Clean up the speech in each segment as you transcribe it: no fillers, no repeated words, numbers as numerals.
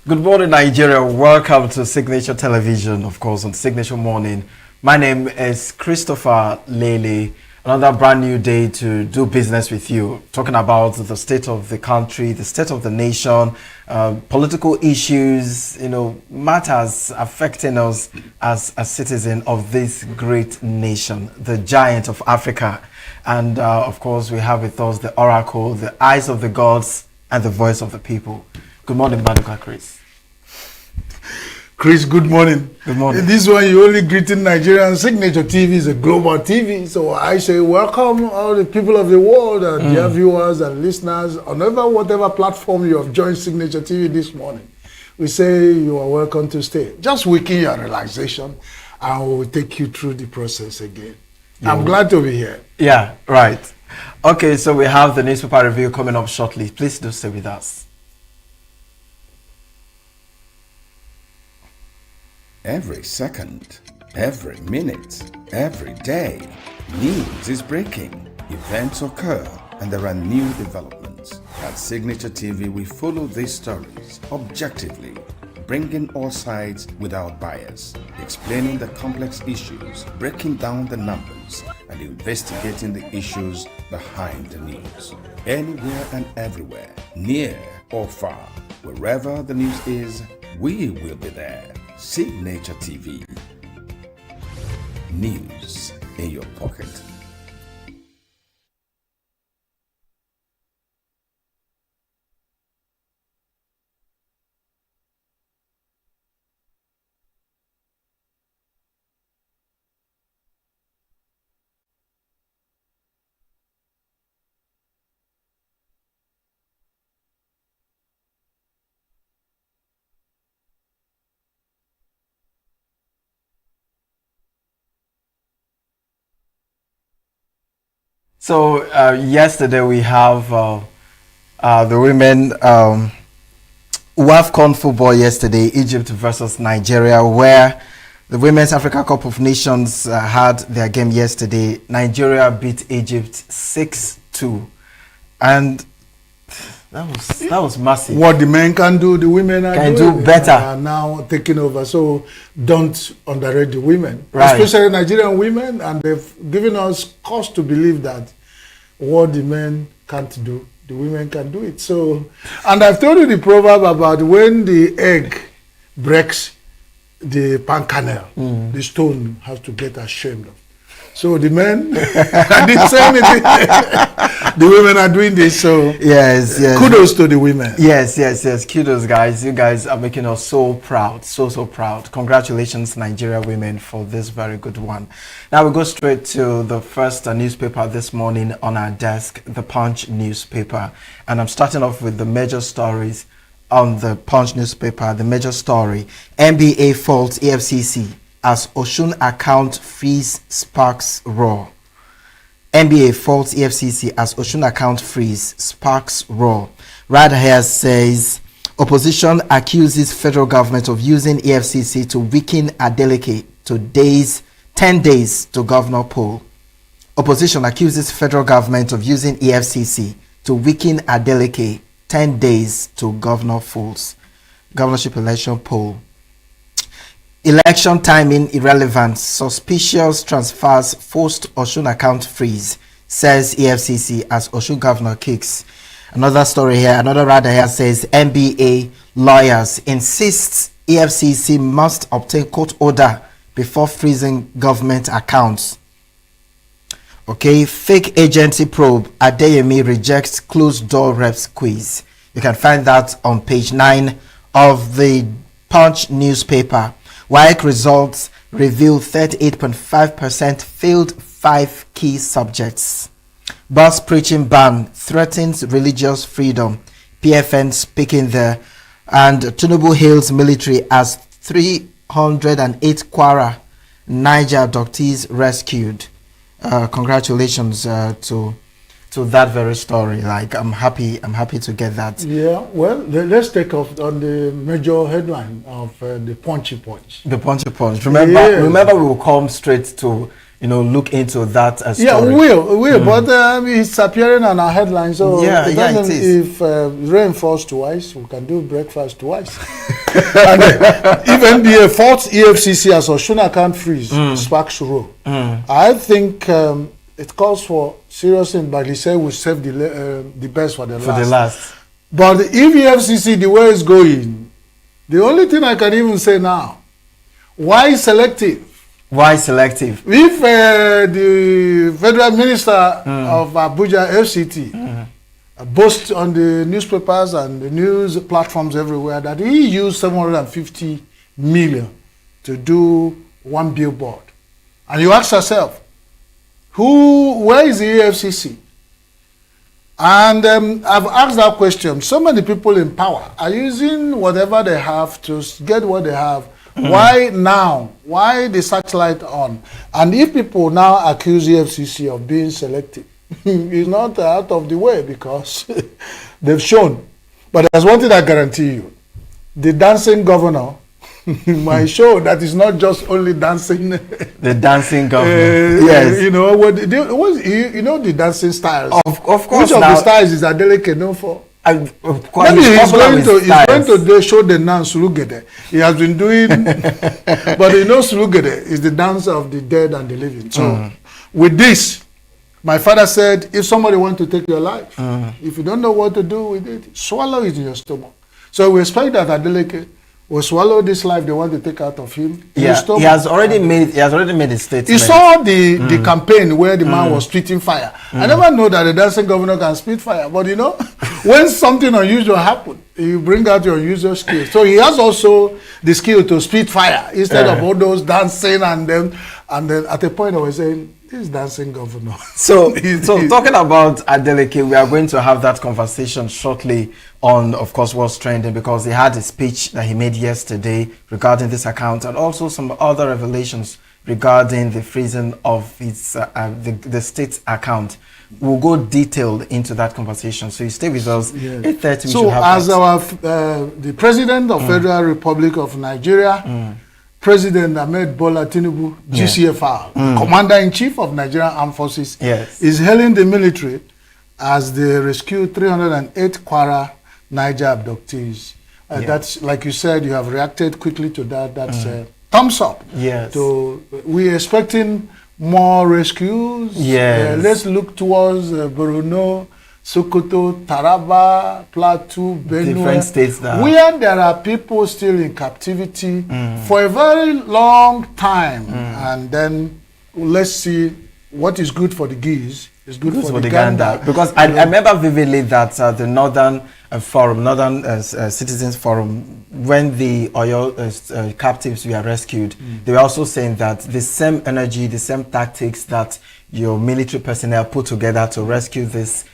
Good morning, Nigeria. Welcome to Signature Television, of course, on Signature Morning. My name is Christopher Lele. Another brand new day to do business with you, talking about the state of the country, the state of the nation, political issues, matters affecting us as a citizen of this great nation, the giant of Africa. And of course, we have with us the oracle, the eyes of the gods, and the voice of the people. Good morning, Baduka Chris. Chris, good morning. Good morning. This one, you only greeting Nigerian. Signature TV is a global TV. So I say welcome all the people of the world and dear viewers and listeners on whatever platform you have joined Signature TV this morning. We say you are welcome to stay. Just weaken your relaxation and we'll take you through the process again. Yeah. I'm glad to be here. Yeah, right. Okay, so we have the newspaper review coming up shortly. Please do stay with us. Every second, every minute, every day, news is breaking, events occur, and there are new developments. At Signature TV, we follow these stories objectively, bringing all sides without bias, explaining the complex issues, breaking down the numbers, and investigating the issues behind the news. Anywhere and everywhere, near or far, wherever the news is, we will be there. Signature TV. News in your pocket. So yesterday we have the women WAFCON football yesterday, Egypt versus Nigeria, where the Women's Africa Cup of Nations had their game yesterday. Nigeria beat Egypt 6-2, and that was massive. What the men can do, the women can do better. Are now taking over. So don't underrate the women, right. Especially Nigerian women, and they've given us cause to believe that what the men can't do, the women can do it. So, and I've told you the proverb about when the egg breaks the pan kernel, the stone has to get ashamed of. So the men did same thing. The women are doing this, so yes. Kudos to the women. Yes. Kudos, guys. You guys are making us so proud, so proud. Congratulations, Nigeria women, for this very good one. Now we go straight to the first newspaper this morning on our desk, the Punch newspaper, and I'm starting off with the major stories on the Punch newspaper. The major story: NBA faults EFCC as Osun account freeze sparks roar. NBA faults EFCC as Osun account freeze sparks roar. Radhair says opposition accuses federal government of using EFCC to weaken Adeleke to 10 days to governor poll. Opposition accuses federal government of using EFCC to weaken Adeleke 10 days to governor governorship election poll. Election timing irrelevant. Suspicious transfers forced Osun account freeze, says EFCC as Osun governor kicks. Another story here, another radar here says NBA lawyers insists EFCC must obtain court order before freezing government accounts. Okay, fake agency probe. Adeyemi rejects closed door reps quiz. You can find that on page 9 of the Punch newspaper. WAEC results reveal 38.5% failed 5 key subjects. Bus preaching ban threatens religious freedom. PFN speaking there. And Tinubu hails military as 308 Kwara Niger abductees rescued. Congratulations to that very story. Like I'm happy to get that. Yeah, well, let's take off on the major headline of the punchy punch. The punchy punch. Remember, we will come straight to look into that story. Yeah, we will. But it's appearing on our headlines. So it is. If rain falls twice, we can do breakfast twice. And even the fourth EFCC as Oshun account freeze sparks row. I think it calls for serious thing, but he said we'll save the best for the last. But if EFCC, the way it's going, the only thing I can even say now, why selective? Why selective? If the federal minister of Abuja, FCT, boasts on the newspapers and the news platforms everywhere that he used 750 million to do one billboard, and you ask yourself, where is the EFCC? And I've asked that question. So many people in power are using whatever they have to get what they have. Why now? Why the searchlight on? And if people now accuse the FCC of being selective, it's not out of the way because they've shown. But there's one thing I guarantee you. The dancing governor might show that it's not just only dancing. The dancing governor. Yes. You know, the dancing styles. Of course. Which of the styles is Adeleke known for? Maybe he's going to show the dance Sulugede. He has been doing, but Sulugede is the dance of the dead and the living. So with this, my father said, if somebody wants to take your life, if you don't know what to do with it, swallow it in your stomach. So we expect that Adeleke will swallow this life they want to take out of him. He has already made a statement. You saw the campaign where the man was spitting fire. I never know that the dancing governor can spit fire, but when something unusual happens, you bring out your unusual skills. So he has also the skill to spit fire instead of all those dancing and then at a point I was saying, this dancing governor. So talking about Adeleke, we are going to have that conversation shortly on, of course, what's trending, because he had a speech that he made yesterday regarding this account and also some other revelations regarding the freezing of his the state's account. We'll go detailed into that conversation. So you stay with us. Yes. 8:30. So as the President of Federal Republic of Nigeria, President Ahmed Bola Tinubu, GCFR, Commander-in-Chief of Nigerian Armed Forces, is hailing the military as they rescue 308 Kwara Niger abductees. That's, like you said, you have reacted quickly to that. That's thumbs up. Yes. So we're expecting more rescues. Yes. Let's look towards Borno, Sokoto, Taraba, Plateau, Benue. Different states now. Where there are people still in captivity for a very long time. And then let's see what is good for the geese is good for the gander. Because I remember vividly that the Northern Citizens Forum, when the Oyo captives were rescued, they were also saying that the same energy, the same tactics that your military personnel put together to rescue these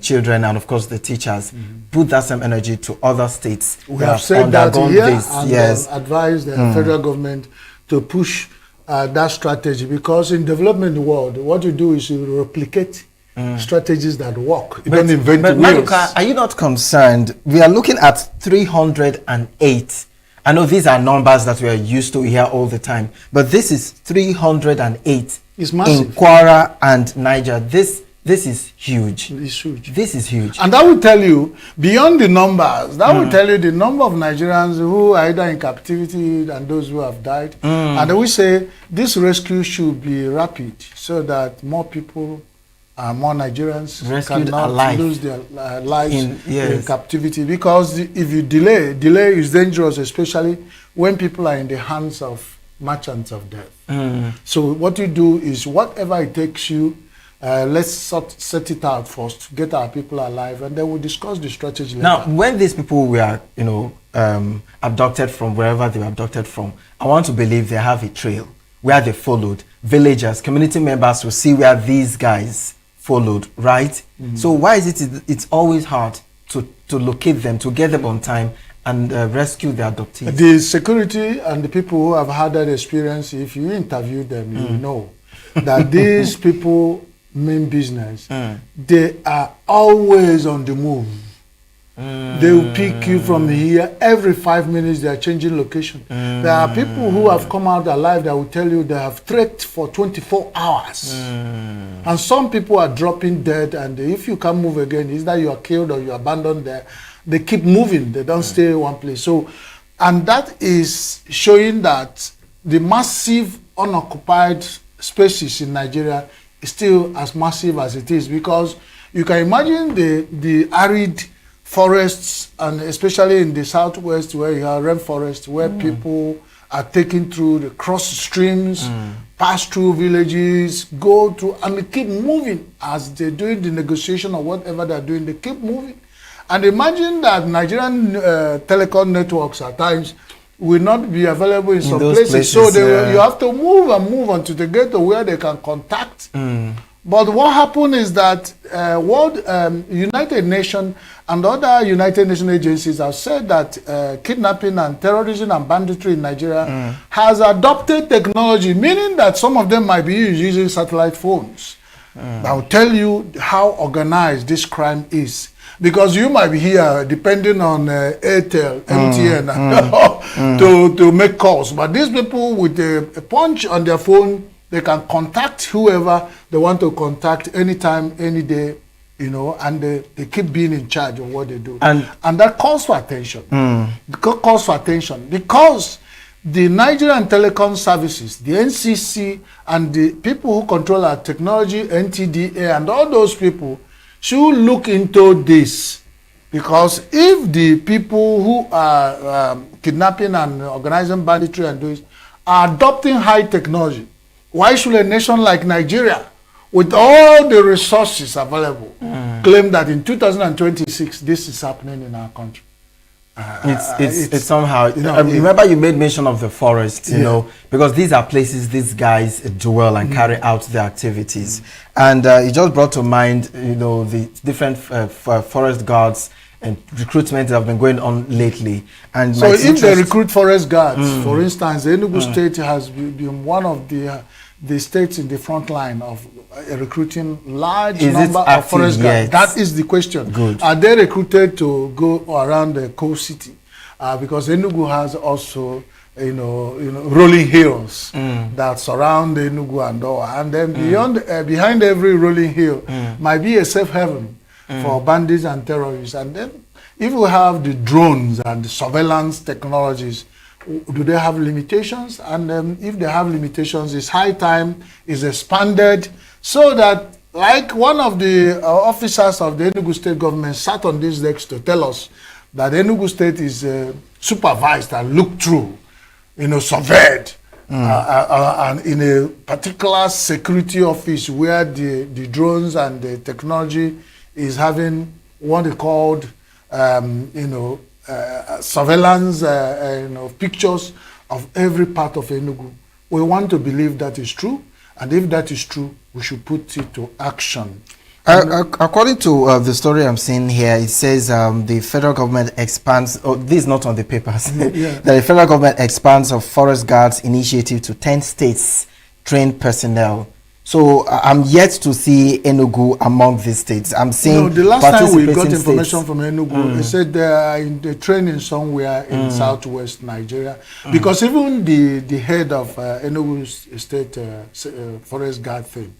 children and of course the teachers, put that same energy to other states. We have said that here and advised the federal government to push that strategy, because in development world, what you do is you replicate strategies that work. You don't invent the wheels. Maduka, are you not concerned? We are looking at 308. I know these are numbers that we are used to hear all the time, but this is 308 it's massive. In Kwara and Niger. This is huge. It's huge. This is huge. And that will tell you, beyond the numbers, that will tell you the number of Nigerians who are either in captivity and those who have died. And we say this rescue should be rapid so that more people, more Nigerians cannot lose their lives in captivity. Because if you delay is dangerous, especially when people are in the hands of merchants of death. So what you do is whatever it takes you, let's set it out first, get our people alive, and then we'll discuss the strategy later. Now, when these people were, abducted from wherever they were abducted from, I want to believe they have a trail where they followed. Villagers, community members will see where these guys followed, right? So why is it's always hard to locate them, to get them on time and rescue the abductees? The security and the people who have had that experience, if you interview them, you know that these people mean business. They are always on the move. They will pick you from here. Every 5 minutes, they are changing location. There are people who have come out alive that will tell you they have trekked for 24 hours. And some people are dropping dead, and if you can't move again, it's that you are killed or you are abandoned there. They keep moving. They don't stay in one place. So, and that is showing that the massive unoccupied spaces in Nigeria is still as massive as it is, because you can imagine the arid forests, and especially in the southwest where you have rainforest, where people are taken through the cross streams, pass through villages, go through, and they keep moving as they're doing the negotiation or whatever they're doing. They keep moving. And imagine that Nigerian telecom networks at times will not be available in some places. So you have to move and move until they get to where they can contact. But what happened is that United Nations and other United Nations agencies have said that kidnapping and terrorism and banditry in Nigeria has adopted technology, meaning that some of them might be using satellite phones. That will tell you how organized this crime is. Because you might be here depending on Airtel, MTN, to make calls. But these people with a punch on their phone, they can contact whoever they want to contact anytime, any day, you know, and they keep being in charge of what they do. And that calls for attention. Calls for attention because the Nigerian Telecom Services, the NCC, and the people who control our technology, NTDA, and all those people should look into this. Because if the people who are kidnapping and organizing banditry and doing are adopting high technology, why should a nation like Nigeria, with all the resources available, claim that in 2026 this is happening in our country? It's somehow, you know, remember you made mention of the forest, you know, because these are places these guys dwell and carry out their activities. And it just brought to mind, you know, the different forest guards and recruitment that have been going on lately. And so if they recruit forest guards, for instance, the ENUGU state has been one of the states in the front line of recruiting large number of forest guards. That is the question. Good. Are they recruited to go around the coast city? Because ENUGU has also, you know, rolling hills that surround the ENUGU and all. And then behind every rolling hill might be a safe haven for bandits and terrorists. And then if we have the drones and the surveillance technologies, do they have limitations? And if they have limitations, it's high time is expanded so that, like one of the officers of the ENUGU state government sat on this desk to tell us that ENUGU state is supervised and looked through, you know, surveyed, and in a particular security office where the drones and the technology is having what they called, surveillance, pictures of every part of ENUGU. We want to believe that is true, and if that is true, we should put it to action. According to the story I'm seeing here, it says the federal government expands, this is not on the papers, that the federal government expands of forest guards initiative to 10 states trained personnel. So I'm yet to see ENUGU among these states. I'm seeing the last time we got information from ENUGU, they said they are in the training somewhere in southwest Nigeria. Because even the head of ENUGU State Forest Guard thing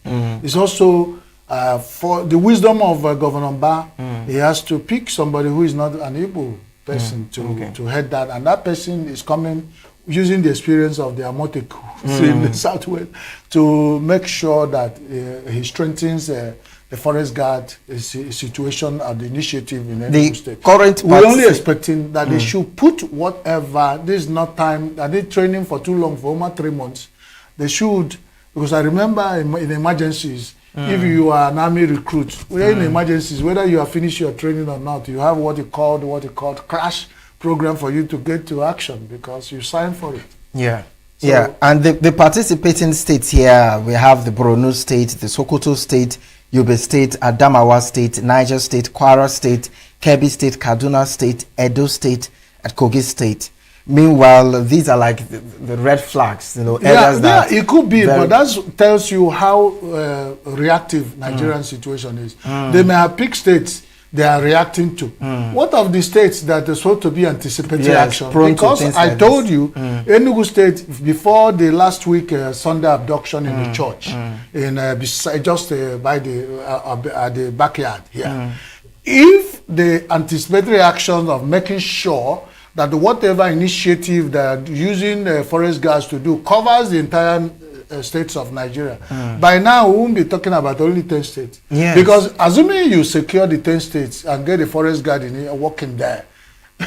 is also for the wisdom of Governor Ba. He has to pick somebody who is not an able person to head that, and that person is coming using the experience of the Amoteku in the southwest to make sure that he strengthens the forest guard situation of the initiative in Enugu State. We're only expecting that they should put whatever, this is not time, that they training for too long, for over 3 months. They should, because I remember in emergencies, if you are an army recruit, in emergencies, whether you have finished your training or not, you have what you called crash program for you to get to action because you signed for it. So, and the participating states here, we have the Borno State, the Sokoto State, Yobe State, Adamawa State, Niger State, Kwara State, Kebbi State, Kaduna State, Edo State, and Kogi State. Meanwhile, these are like the red flags, you know. It could be, but that tells you how reactive Nigerian situation is. They may have picked states they are reacting to. What of the states that are supposed to be anticipatory action? Because I told you, Enugu State, before the last week Sunday abduction in the church, in just by the backyard here, if the anticipatory action of making sure that whatever initiative that using forest gas to do covers the entire states of Nigeria. By now, we won't be talking about only 10 states. Yes. Because assuming you secure the 10 states and get a forest guard in here working there,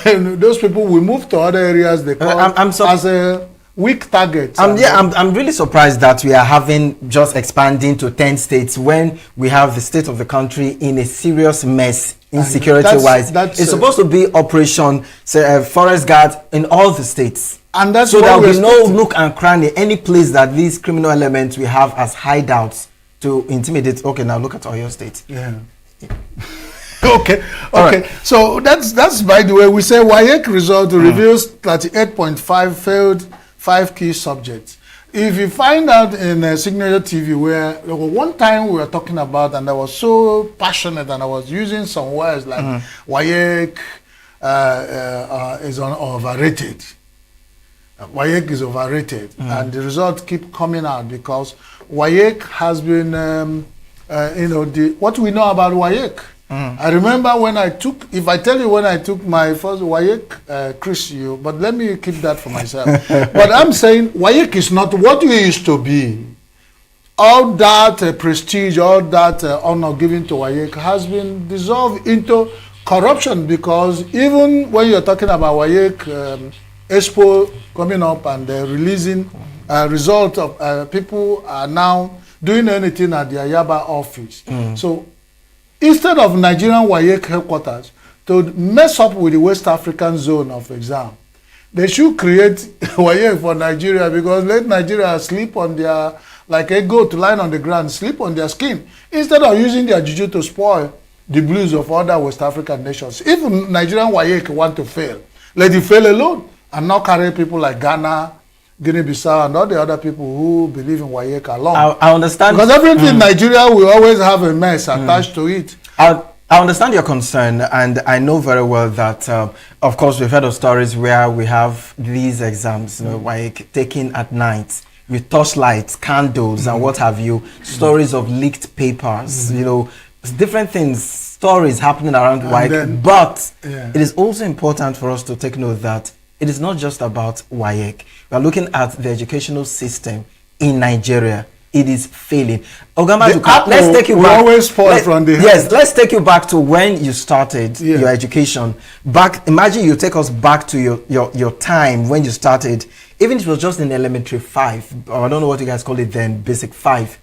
those people will move to other areas they call as a weak target. I'm really surprised that we are having just expanding to 10 states when we have the state of the country in a serious mess insecurity-wise. It's supposed to be operation forest guard in all the states. And that's so there will be no nook and cranny, any place that these criminal elements we have as hideouts to intimidate. Okay, now look at Oyo State. Yeah. Okay. Right. So that's by the way, we say WAEC result reveals 38.5 failed 5 key subjects. If you find out in Signaturetv where one time we were talking about, and I was so passionate and I was using some words like WAEC is overrated. WAEC is overrated, and the results keep coming out because WAEC has been, what we know about WAEC. I remember when I took, if I tell you when I took my first WAEC, Chris, but let me keep that for myself. But I'm saying WAEC is not what we used to be. All that prestige, all that honor given to WAEC has been dissolved into corruption, because even when you're talking about WAEC, Expo coming up and releasing result of people are now doing anything at the Ayaba office. So instead of Nigerian WAEC headquarters to mess up with the West African zone of exam, they should create WAEC for Nigeria, because let Nigeria sleep on their, like a goat lying on the ground, sleep on their skin, instead of using their juju to spoil the blues of other West African nations. If Nigerian WAEC want to fail, let it fail alone, and not carry people like Ghana, Guinea-Bissau, and all the other people who believe in WAEC along. I understand. Because everything in Nigeria will always have a mess attached to it. I understand your concern, and I know very well that, of course, we've heard of stories where we have these exams, WAEC, taken at night with torchlights, candles, and what have you, stories of leaked papers, different things, stories happening around WAEC. But it is also important for us to take note that it is not just about WAEC. We are looking at the educational system in Nigeria. It is failing. Ogamaduka, let's take you back. Always fall from the head. Yes, let's take you back to when you started your education. Imagine you take us back to your time when you started. Even if it was just in elementary 5, or I don't know what you guys call it then, basic 5.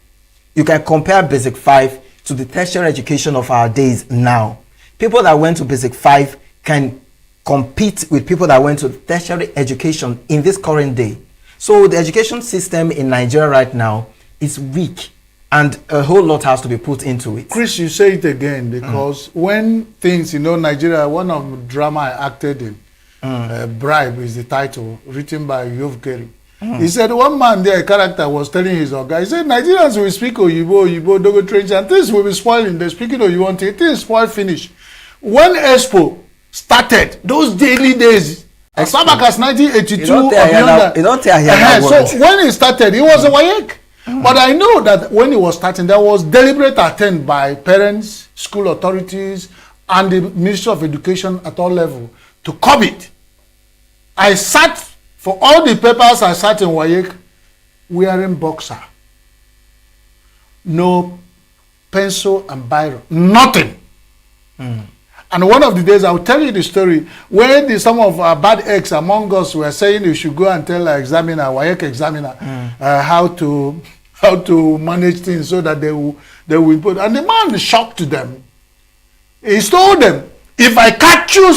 You can compare basic 5 to the tertiary education of our days now. People that went to basic 5 can compete with people that went to tertiary education in this current day. So the education system in Nigeria right now is weak, and a whole lot has to be put into it. Chris, you say it again, because when things, Nigeria, one of the drama I acted in, Bribe is the title, written by Yov Gary. He said one man there, a character, was telling his guy, he said, Nigerians will speak Oyibo, Dogo Trench, and things will be spoiling. They're speaking Oyibo until things spoil finish. When Expo started, those daily days, as far back as 1982 or beyond that. So when it started, it was a WAEC. But I know that when it was starting, there was deliberate attempt by parents, school authorities, and the Ministry of Education at all levels to curb it. I sat, for all the papers I sat in WAEC, wearing boxer. No pencil and biro, nothing. And one of the days, I'll tell you the story, where some of our bad eggs among us were saying you should go and tell our examiner, WAEC examiner, how to manage things so that they will input. And the man shocked them. He told them, if I catch you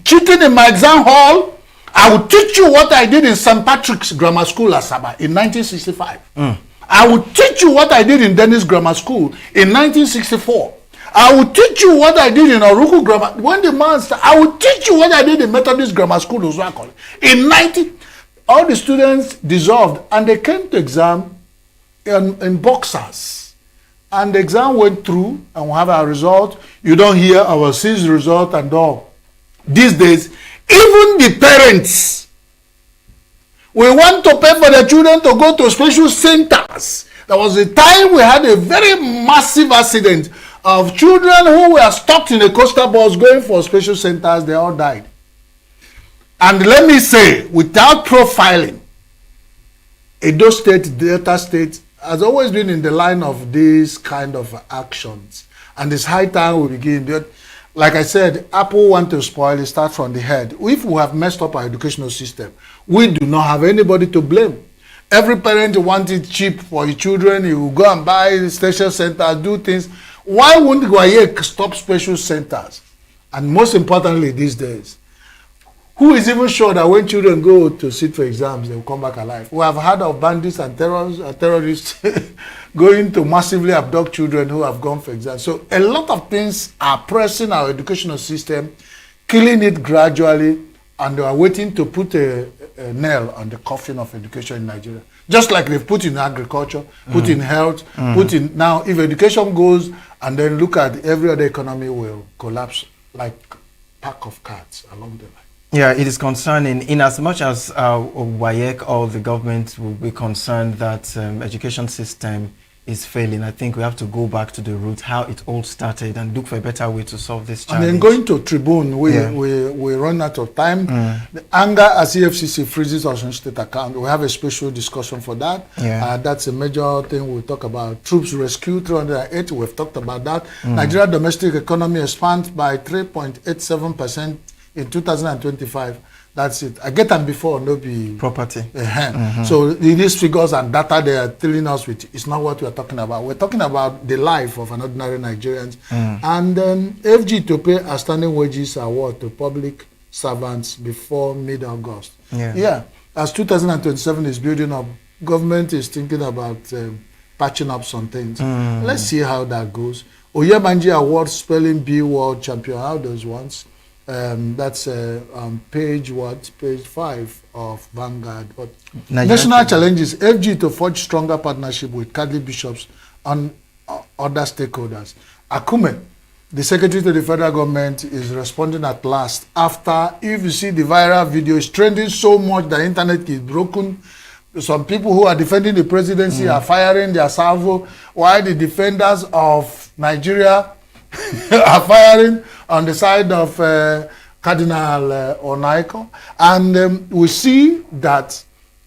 cheating in my exam hall, I will teach you what I did in St. Patrick's Grammar School, Asaba, in 1965. I will teach you what I did in Dennis Grammar School in 1964. I will teach you what I did in Oruku Grammar. When the man said, I will teach you what I did in Methodist Grammar School, in 90, all the students dissolved, and they came to exam in boxers. and the exam went through, and we have our result. You don't hear our SIS result and all. These days, even the parents, we want to pay for the children to go to special centers. There was a time we had a very massive accident of children who were stuck in a coastal bus going for special centers. They all died. And let me say, without profiling, Edo State, Delta State has always been in the line of these kind of actions. And it's high time we begin. Like I said, Apple want to spoil it, start from the head. If we have messed up our educational system, we do not have anybody to blame. Every parent wants it cheap for your children. You will go and buy special centers, do things. Why wouldn't Guayek stop special centers? And most importantly these days, who is even sure that when children go to sit for exams, they will come back alive? We have heard of bandits and terrorists going to massively abduct children who have gone for exams. So a lot of things are pressing our educational system, killing it gradually, and they are waiting to put a nail on the coffin of education in Nigeria. Just like they've put in agriculture, put in health, put in... Now, if education goes and then look at every other economy will collapse like pack of cards along the line. Yeah, it is concerning in as much as WAEC or the government will be concerned that education system is failing. I think we have to go back to the root, how it all started, and look for a better way to solve this challenge. And then going to Tribune, we run out of time. The anger as EFCC freezes Osun State account. We have a special discussion for that. That's a major thing we'll talk about. Troops rescue 308, we've talked about that. Nigeria domestic economy expands by 3.87% in 2025. That's it. I get them before, no be property. So these figures and data they are telling us with it's not what we are talking about. We're talking about the life of an ordinary Nigerian. And FG to pay outstanding wages award to public servants before mid-August. As 2027 is building up, government is thinking about patching up some things. Let's see how that goes. Oyebanji Award spelling bee world champion. How those ones? That's page 5 of Vanguard. But national challenges, FG to forge stronger partnership with Catholic bishops and other stakeholders. Akume, the secretary to the federal government, is responding at last after, if you see the viral video, is trending so much the internet is broken. Some people who are defending the presidency are firing their salvo, while the defenders of Nigeria are firing on the side of Cardinal Onaiko. And we see that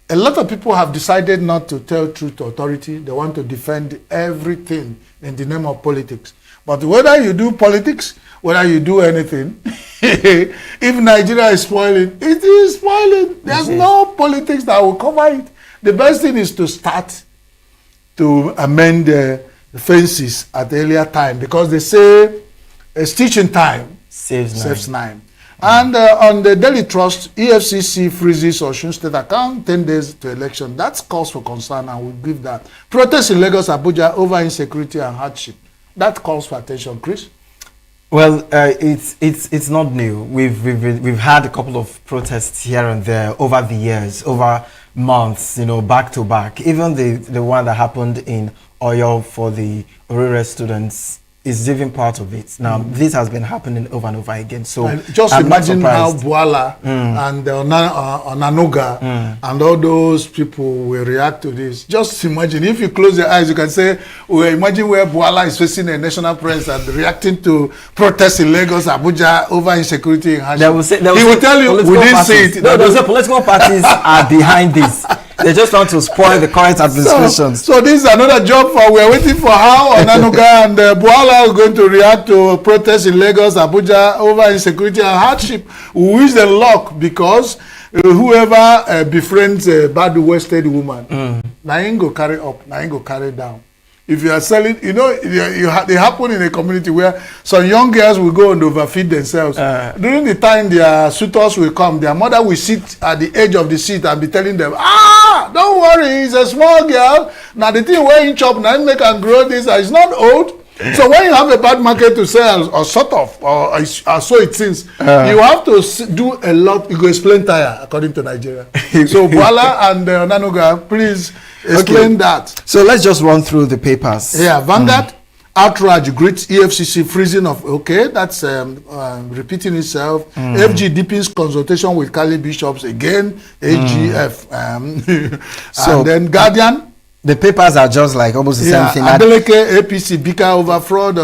a lot of people have decided not to tell truth to authority. They want to defend everything in the name of politics. But whether you do politics, whether you do anything, if Nigeria is spoiling, it is spoiling. There's no politics that will cover it. The best thing is to start to amend the fences at the earlier time, because they say a stitch in time saves nine. And on the Daily Trust, EFCC freezes Osun State account 10 days to election. That's cause for concern, and we'll give that. Protests in Lagos, Abuja over insecurity and hardship. That calls for attention, Chris. Well, it's not new. We've had a couple of protests here and there over the years, over months, back to back. Even the one that happened in Oyo for the Orire students is even part of it. Now, this has been happening over and over again. So and just imagine how Buala and Onanuga and all those people will react to this. Just imagine, if you close your eyes, you can say, imagine where Buala is facing a national press and reacting to protests in Lagos, Abuja over insecurity in hardship. He will tell you, we didn't see it. No, they'll say political parties are behind this. They just want to spoil the current administration. So this is another job for. We are waiting for how Onanuga and Buala are going to react to protests in Lagos, Abuja over insecurity and hardship. We wish them luck, because whoever befriends a bad wasted woman, na him go carry up, na him go carry down. If you are selling, they happen in a community where some young girls will go and overfeed themselves. During the time their suitors will come, their mother will sit at the edge of the seat and be telling them, don't worry, he's a small girl. Now the thing where he chop, now make and grow this, he's not old. So when you have a bad market to sell, or sort of, or so it seems, you have to do a lot. You go explain tire according to Nigeria. So Boala and Onanuga, please explain that. So let's just run through the papers. Yeah, Vanguard. Outrage greets EFCC freezing of, okay, that's repeating itself. FG deepens consultation with Cali bishops again, AGF. So, and then Guardian. The papers are just like almost the same thing. Adeleke, APC, Bika over fraud,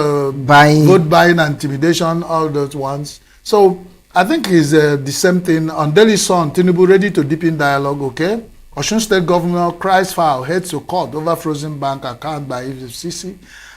buying, vote buying, and intimidation, all those ones. So I think it's the same thing. On Daily Sun, Tinubu ready to deepen dialogue, okay? Osun State Governor cries foul, heads to court over frozen bank account by EFCC.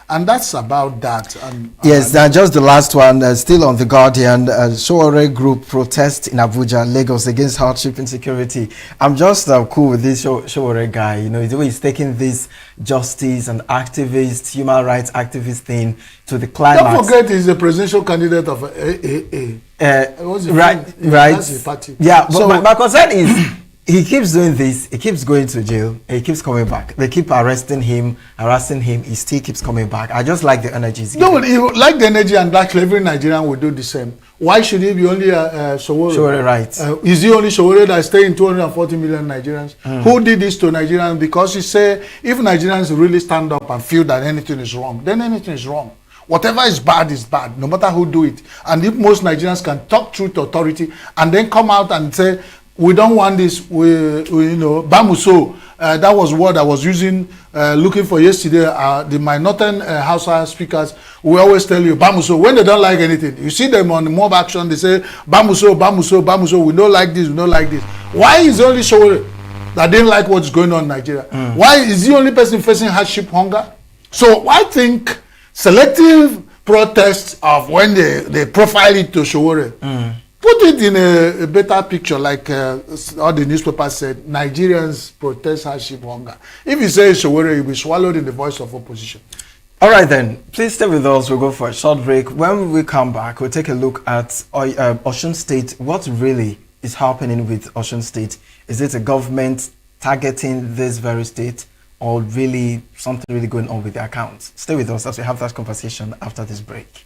And that's about that. Yes, just the last one, still on The Guardian. Showore Group protest in Abuja, Lagos against hardship insecurity. I'm just cool with this Showore guy. You know, the way he's taking this justice and activist, human rights activist thing to the climax. Don't forget he's a presidential candidate of AAA. Right. That's his party. Yeah, but so, my concern is he keeps doing this, he keeps going to jail, he keeps coming back. They keep arresting him, harassing him, he still keeps coming back. I just like the energy. No, like the energy, and actually every Nigerian will do the same. Why should he be only Showore? Showore, right. Is he only Showore that is staying 240 million Nigerians? Who did this to Nigerians? Because he say if Nigerians really stand up and feel that anything is wrong, then anything is wrong. Whatever is bad, no matter who do it. And if most Nigerians can talk truth to authority and then come out and say, we don't want this, we you know, Bamuso, that was what I was using, looking for yesterday, my northern Hausa speakers, we always tell you, Bamuso, when they don't like anything, you see them on the mob action, they say, Bamuso, Bamuso, Bamuso, we don't like this, we don't like this. Why is the only Showore that didn't like what's going on in Nigeria? Why is the only person facing hardship, hunger? So I think selective protests of when they profile it to Showore, put it in a better picture, like all the newspapers said, Nigerians protest hardship, hunger. If you say Showore, you'll be swallowed in the voice of opposition. All right then, please stay with us. We'll go for a short break. When we come back, we'll take a look at Osun State. What really is happening with Osun State? Is it a government targeting this very state, or really something really going on with the accounts? Stay with us as we have that conversation after this break.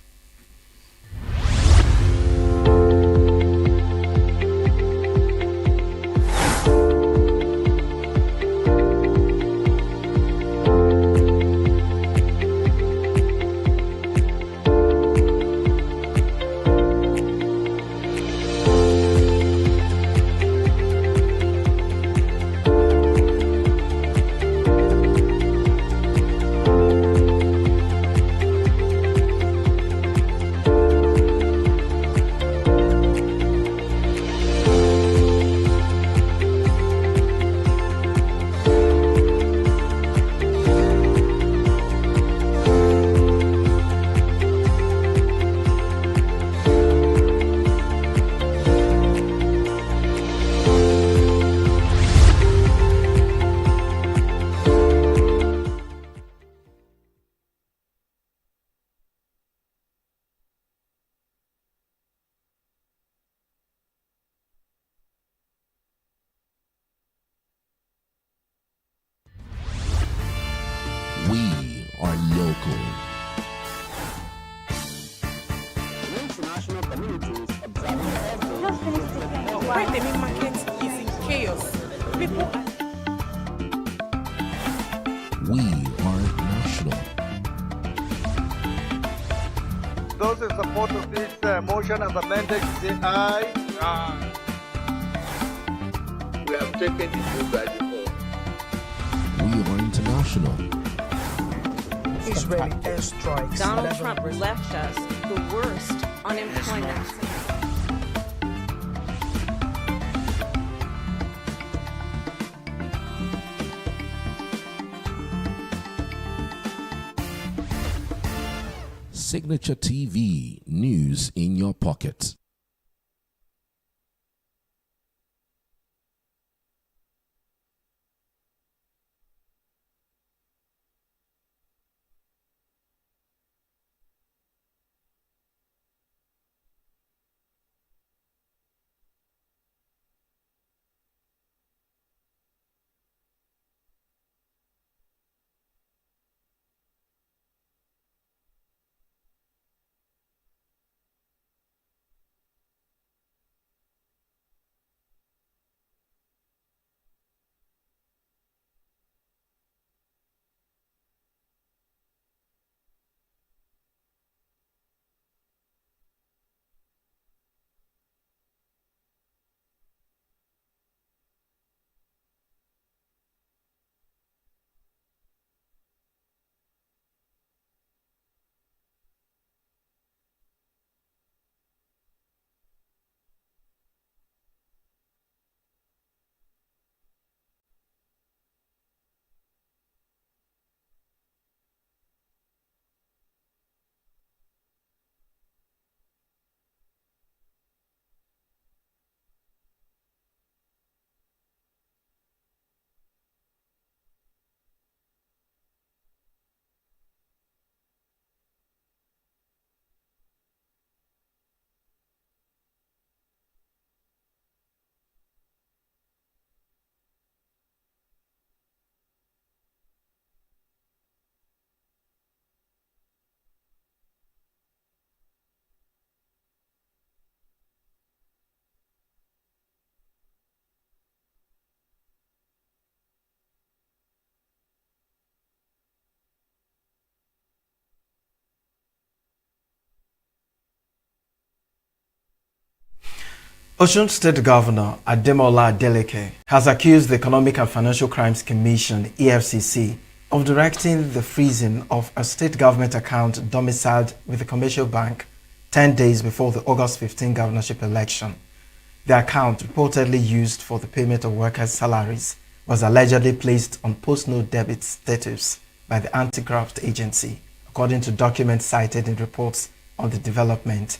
We are local. International communities observing why the main market is in chaos. People We are national. Those in support of this motion as amended, say aye. Aye. We have taken it by default. We are international. Israeli airstrikes. Donald Trump left us the worst unemployment. Signature TV, news in your pocket. Osun State Governor Ademola Adeleke has accused the Economic and Financial Crimes Commission, EFCC, of directing the freezing of a state government account domiciled with a commercial bank 10 days before the August 15 governorship election. The account, reportedly used for the payment of workers' salaries, was allegedly placed on post-no debit status by the anti-graft agency, according to documents cited in reports on the development.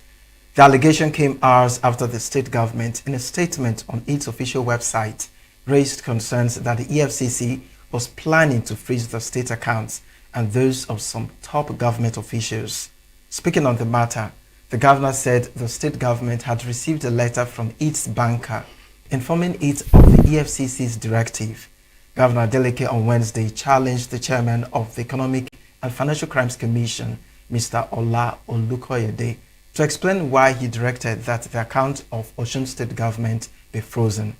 The allegation came hours after the state government, in a statement on its official website, raised concerns that the EFCC was planning to freeze the state accounts and those of some top government officials. Speaking on the matter, the governor said the state government had received a letter from its banker informing it of the EFCC's directive. Governor Adeleke on Wednesday challenged the chairman of the Economic and Financial Crimes Commission, Mr. Ola Olukoyede, to explain why he directed that the account of Osun State government be frozen.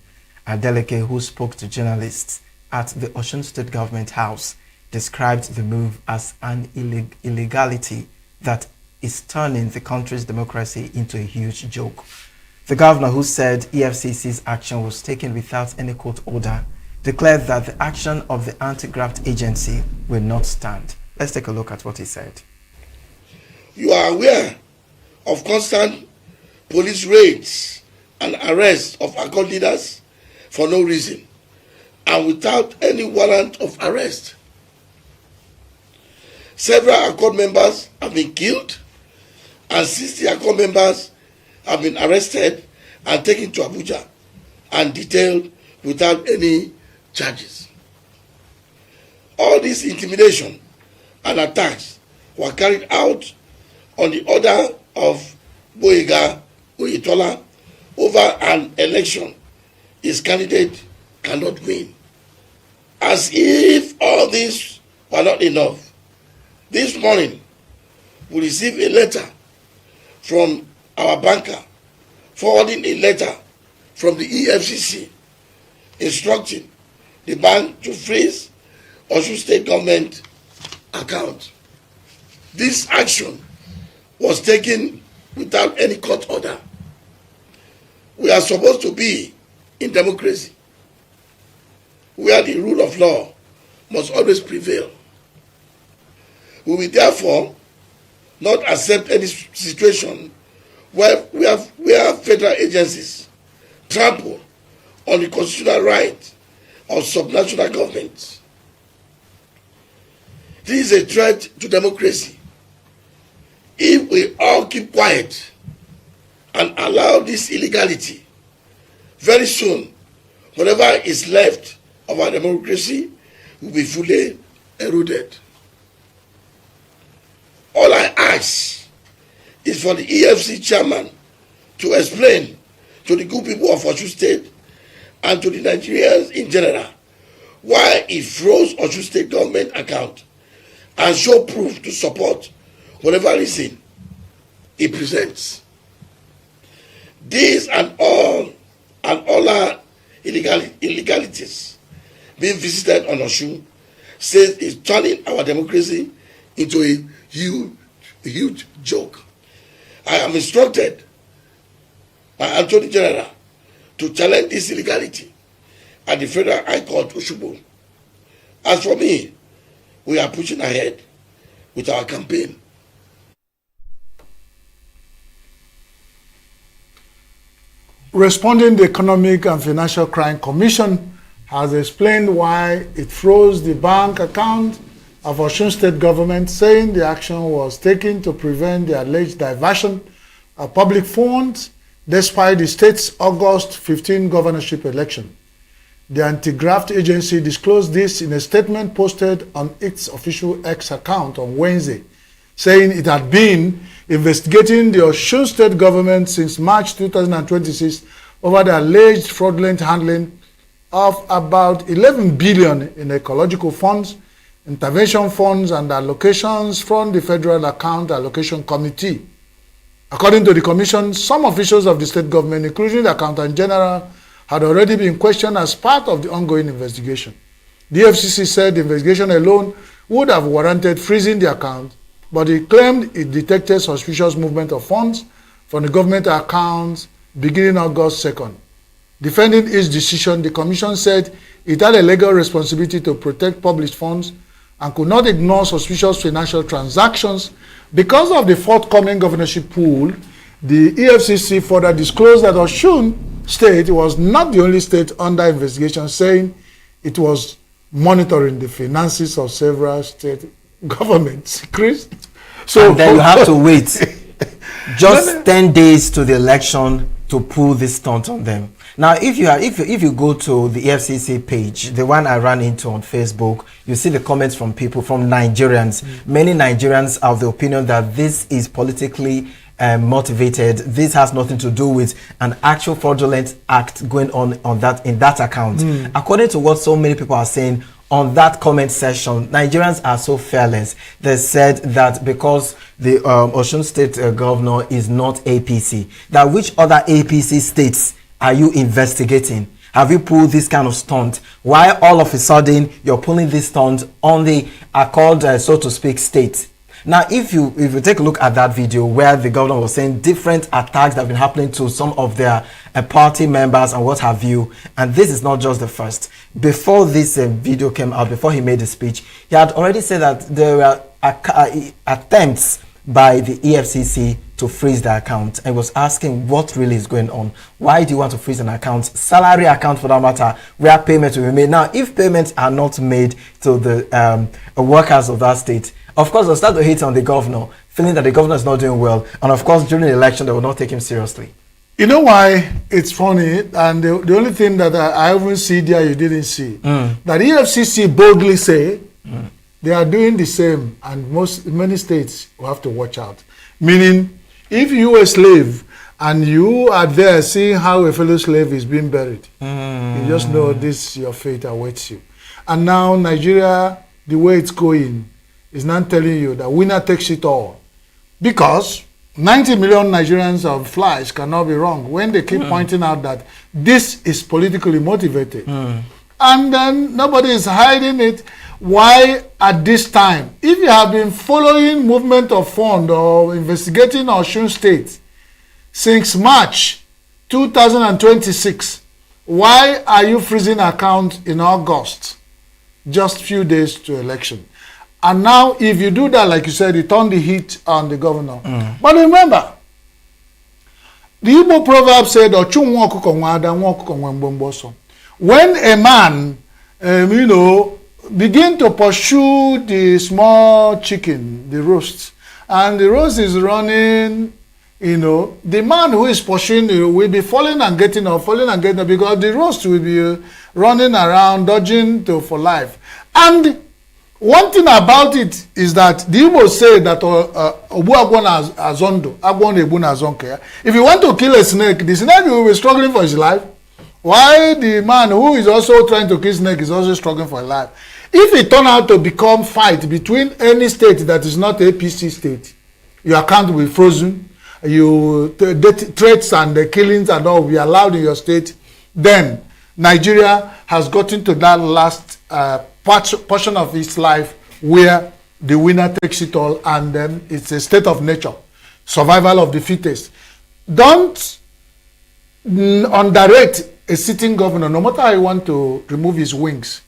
Adeleke, who spoke to journalists at the Osun State Government House, described the move as an illegality that is turning the country's democracy into a huge joke. The governor, who said EFCC's action was taken without any court order, declared that the action of the anti-graft agency will not stand. Let's take a look at what he said. You are aware of constant police raids and arrests of ACOT leaders for no reason and without any warrant of arrest. Several ACOT members have been killed and 60 ACOT members have been arrested and taken to Abuja and detained without any charges. All this intimidation and attacks were carried out on the order of Boyega Oyetola over an election his candidate cannot win. As if all this were not enough, this morning we received a letter from our banker forwarding a letter from the EFCC instructing the bank to freeze Osun State government account. This action was taken without any court order. We are supposed to be in democracy, where the rule of law must always prevail. We will therefore not accept any situation where federal agencies trample on the constitutional right of subnational governments. This is a threat to democracy. If we all keep quiet and allow this illegality, very soon, whatever is left of our democracy will be fully eroded. All I ask is for the EFC chairman to explain to the good people of Osun State and to the Nigerians in general why he froze Osun State government account and show proof to support whatever reason he presents. These and all our illegalities being visited on Osun says is turning our democracy into a huge joke. I am instructed by Attorney General to challenge this illegality at the Federal High Court, Osogbo. As for me, we are pushing ahead with our campaign. Responding, the Economic and Financial Crime Commission has explained why it froze the bank account of Osun State government, saying the action was taken to prevent the alleged diversion of public funds despite the state's August 15 governorship election. The anti-graft agency disclosed this in a statement posted on its official X account on Wednesday, saying it had been investigating the Osun State government since March 2026 over the alleged fraudulent handling of about 11 billion in ecological funds, intervention funds, and allocations from the Federal Account Allocation Committee. According to the Commission, some officials of the state government, including the Accountant General, had already been questioned as part of the ongoing investigation. The FCC said the investigation alone would have warranted freezing the account, but it claimed it detected suspicious movement of funds from the government accounts beginning August 2nd. Defending its decision, the Commission said it had a legal responsibility to protect public funds and could not ignore suspicious financial transactions. Because of the forthcoming governorship pool, the EFCC further disclosed that Osun State was not the only state under investigation, saying it was monitoring the finances of several state governments. Chris? So and then you have to wait just 10 days to the election to pull this stunt on them. Now, if you go to the EFCC page, the one I ran into on Facebook, you see the comments from people, from Nigerians. Many Nigerians are of the opinion that this is politically motivated. This has nothing to do with an actual fraudulent act going on that in that account. According to what so many people are saying on that comment section, Nigerians are so fearless. They said that because the Osun State governor is not APC, that which other APC states are you investigating? Have you pulled this kind of stunt? Why all of a sudden you're pulling this stunt on the called, so to speak, state? Now, if you take a look at that video where the governor was saying different attacks that have been happening to some of their party members and what have you, and this is not just the first. Before this video came out, before he made the speech, he had already said that there were attempts by the EFCC to freeze the account. I was asking what really is going on. Why do you want to freeze an account? Salary account for that matter, where payments will be made. Now, if payments are not made to the workers of that state, of course, they'll start to hate on the governor, feeling that the governor is not doing well. And of course, during the election, they will not take him seriously. You know why it's funny? And the only thing that I haven't seen there you didn't see, that EFCC boldly say they are doing the same, and many states will have to watch out. Meaning, if you are a slave and you are there seeing how a fellow slave is being buried, you just know this, your fate awaits you. And now Nigeria, the way it's going, is not telling you that winner takes it all. Because 90 million Nigerians of flies cannot be wrong when they keep pointing out that this is politically motivated. And then nobody is hiding it. Why at this time? If you have been following movement of fund or investigating Osun State since March 2026, why are you freezing account in August? Just few days to election. And now, if you do that, like you said, you turn the heat on the governor. But remember, the Igbo proverb said, when a man, begin to pursue the small chicken, the roast, and the roast is running, the man who is pursuing you will be falling and getting up, because the roast will be running around, dodging for life. And one thing about it is that the Igbo say that if you want to kill a snake, the snake will be struggling for his life. Why the man who is also trying to kill snake is also struggling for his life? If it turn out to become fight between any state that is not APC state, your account will be frozen, threats and the killings and all will be allowed in your state, then Nigeria has gotten to that last portion of its life where the winner takes it all, and then it's a state of nature, survival of the fittest. Don't underrate a sitting governor, no matter how you want to remove his wings.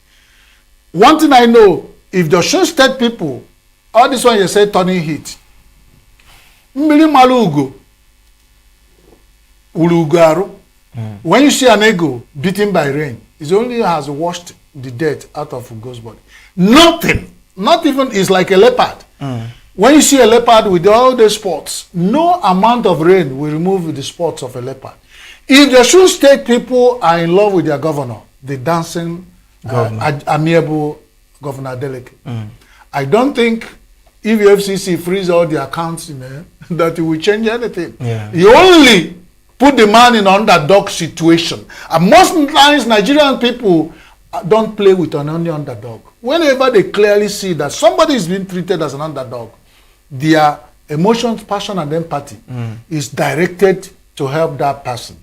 One thing I know, if the Osun State people, all this one you say turning heat, when you see an eagle beaten by rain, it only has washed the dirt out of Ugo's body. Nothing, not even, is like a leopard. When you see a leopard with all the spots, no amount of rain will remove the spots of a leopard. If the Osun State people are in love with their governor, the dancing, amiable Governor Adeleke, I don't think if the FCC freeze all the accounts in there, that it will change anything. You only put the man in an underdog situation. And most times, Nigerian people don't play with an only underdog. Whenever they clearly see that somebody is being treated as an underdog, their emotions, passion, and empathy is directed to help that person.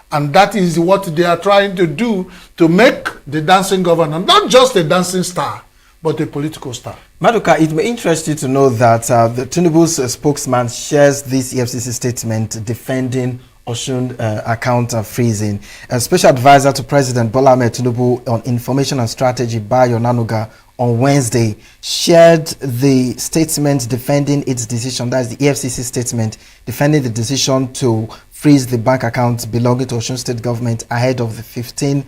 And that is what they are trying to do to make the dancing governor not just a dancing star, but a political star. Maduka, it may interest you to know that the Tinubu's spokesman shares this EFCC statement defending Osun account freezing. A special advisor to President Bola Ahmed Tinubu on information and strategy, Bayo Nanuga, on Wednesday shared the statement defending its decision. That is the EFCC statement defending the decision to freeze the bank accounts belonging to Osun State government ahead of the 15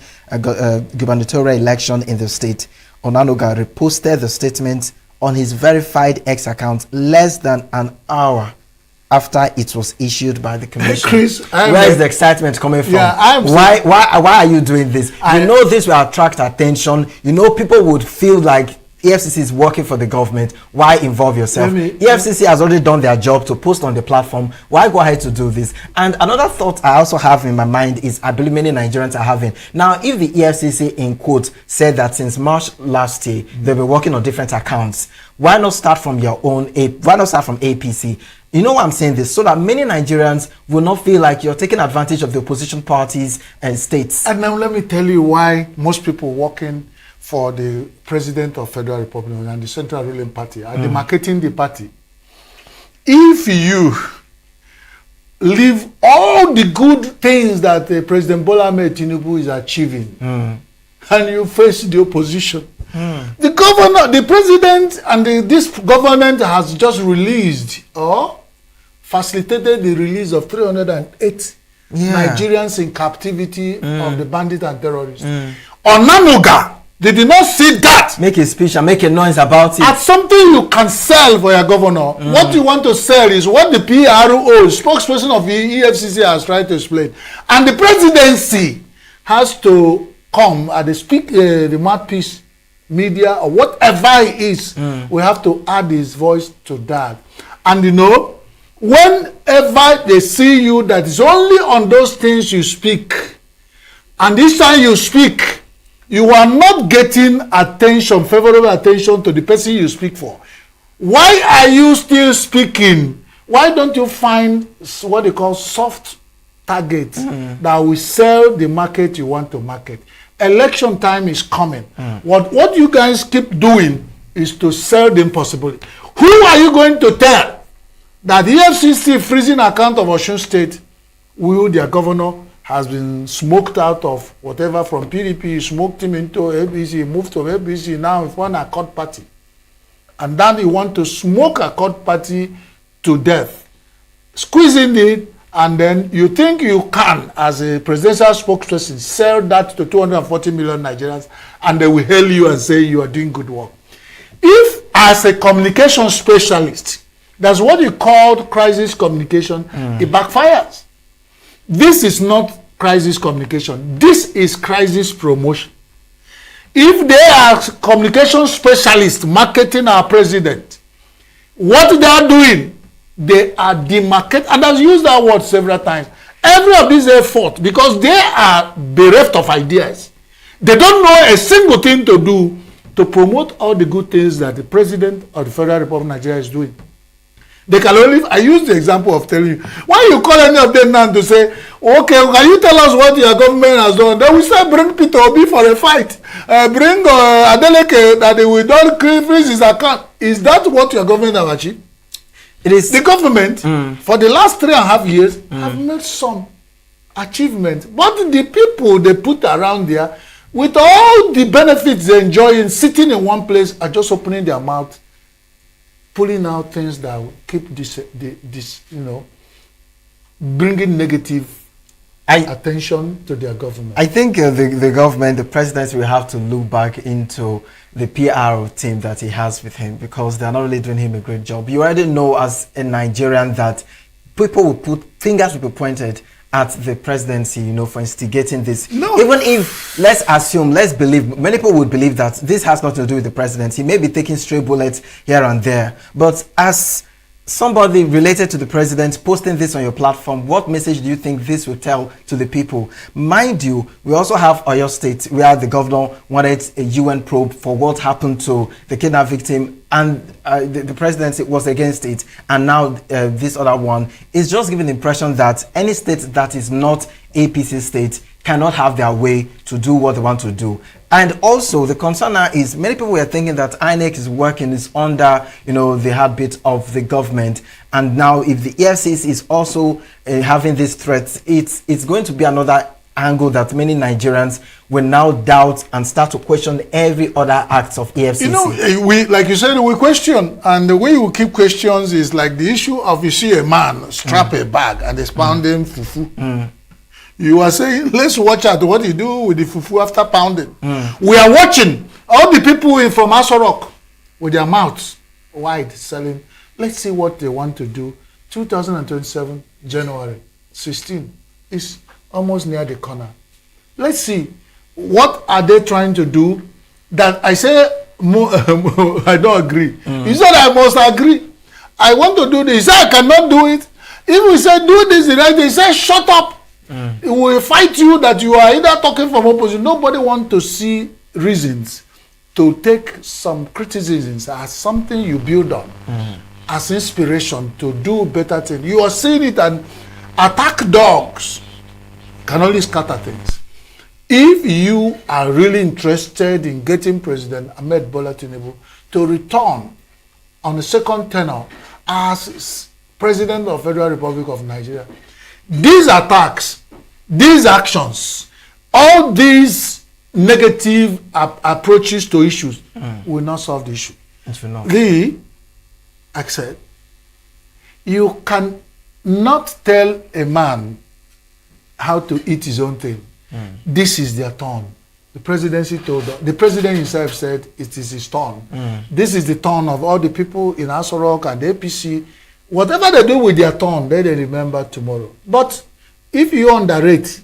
gubernatorial election in the state. Onanuga reposted the statement on his verified X account less than an hour after it was issued by the commission. Chris, where is the excitement coming from? Yeah, why are you doing this? You know this will attract attention. You know people would feel like EFCC is working for the government. Why involve yourself? EFCC has already done their job to post on the platform. Why go ahead to do this? And another thought I also have in my mind is I believe many Nigerians are having. Now, if the EFCC in quotes said that since March last year, they've been working on different accounts, why not start from your own? Why not start from APC? You know why I'm saying this? So that many Nigerians will not feel like you're taking advantage of the opposition parties and states. And now let me tell you why most people working for the president of Federal Republic and the central ruling party are demarcating the party. If you leave all the good things that President Bola Ahmed Tinubu is achieving and you face the opposition, the governor, the president and this government has just released or facilitated the release of 308 Nigerians in captivity of the bandits and terrorists. Onanuga, they did not see that. Make a speech and make a noise about it. As something you can sell for your governor. What you want to sell is what the PRO, spokesperson of the EFCC, has tried to explain. And the presidency has to come at the mouthpiece media or whatever it is. We have to add his voice to that. And you know, whenever they see you, that is only on those things you speak. And this time you speak, you are not getting attention, favorable attention to the person you speak for. Why are you still speaking? Why don't you find what they call soft targets that will sell the market you want to market? Election time is coming. What you guys keep doing is to sell the impossibility. Who are you going to tell that the EFCC freezing account of Osun State, will their governor has been smoked out of whatever from PDP, smoked him into ABC, moved to ABC, now with one Accord party. And then you want to smoke Accord party to death, squeezing it, and then you think you can, as a presidential spokesperson, sell that to 240 million Nigerians, and they will hail you and say you are doing good work. If, as a communication specialist, that's what you call crisis communication, it backfires. This is not crisis communication. This is crisis promotion. If they are communication specialists marketing our president, what they are doing, they are demarcating, and I've used that word several times. Every of these effort, because they are bereft of ideas. They don't know a single thing to do to promote all the good things that the president of the Federal Republic of Nigeria is doing. They can only, I use the example of telling you, why you call any of them now to say, okay, can you tell us what your government has done? Then we say, bring Peter Obi for a fight. Bring Adeleke that they will not freeze his account. Is that what your government have achieved? It is. The government, for the last 3.5 years, have made some achievements. But the people they put around there, with all the benefits they enjoy in sitting in one place, are just opening their mouth, pulling out things that will keep this bringing negative attention to their government. I think the government, the president will have to look back into the PR team that he has with him, because they're not really doing him a great job. You already know as a Nigerian that people will put fingers will be pointed at the presidency, for instigating this. No. Even if, let's assume, let's believe, many people would believe that this has nothing to do with the president. He may be taking stray bullets here and there. But as somebody related to the president posting this on your platform, what message do you think this will tell to the people? Mind you, we also have Oyo State, where the governor wanted a UN probe for what happened to the kidnap victim, and the president was against it. And now this other one is just giving the impression that any state that is not APC state cannot have their way to do what they want to do. And also the concern now is many people were thinking that INEC is under, the heartbeat of the government. And now if the EFCC is also having these threats, it's going to be another angle that many Nigerians will now doubt and start to question every other act of EFCC. We, like you said, we question, and the way we keep questions is like the issue of you see a man strap a bag and is pounding fufu. You are saying, let's watch out what you do with the fufu after pounding. We are watching all the people from Aso Rock with their mouths wide selling. Let's see what they want to do. 2027, January 16 is almost near the corner. Let's see, what are they trying to do that I say, I don't agree. He said, I must agree. I want to do this. He said, I cannot do it. If we say, do this, the right thing, he said, shut up. It will fight you that you are either talking from opposition. Nobody wants to see reasons to take some criticisms as something you build on, as inspiration to do better things. You are seeing it, and attack dogs can only scatter things. If you are really interested in getting President Ahmed Bola Tinubu to return on the second tenure as President of the Federal Republic of Nigeria, these attacks, these actions, all these negative approaches to issues will not solve the issue. I said, you can not tell a man how to eat his own thing. This is their turn. The presidency told them, the president himself said it is his turn. This is the turn of all the people in Aso Rock and the APC. Whatever they do with their turn, they remember tomorrow. But if you underrate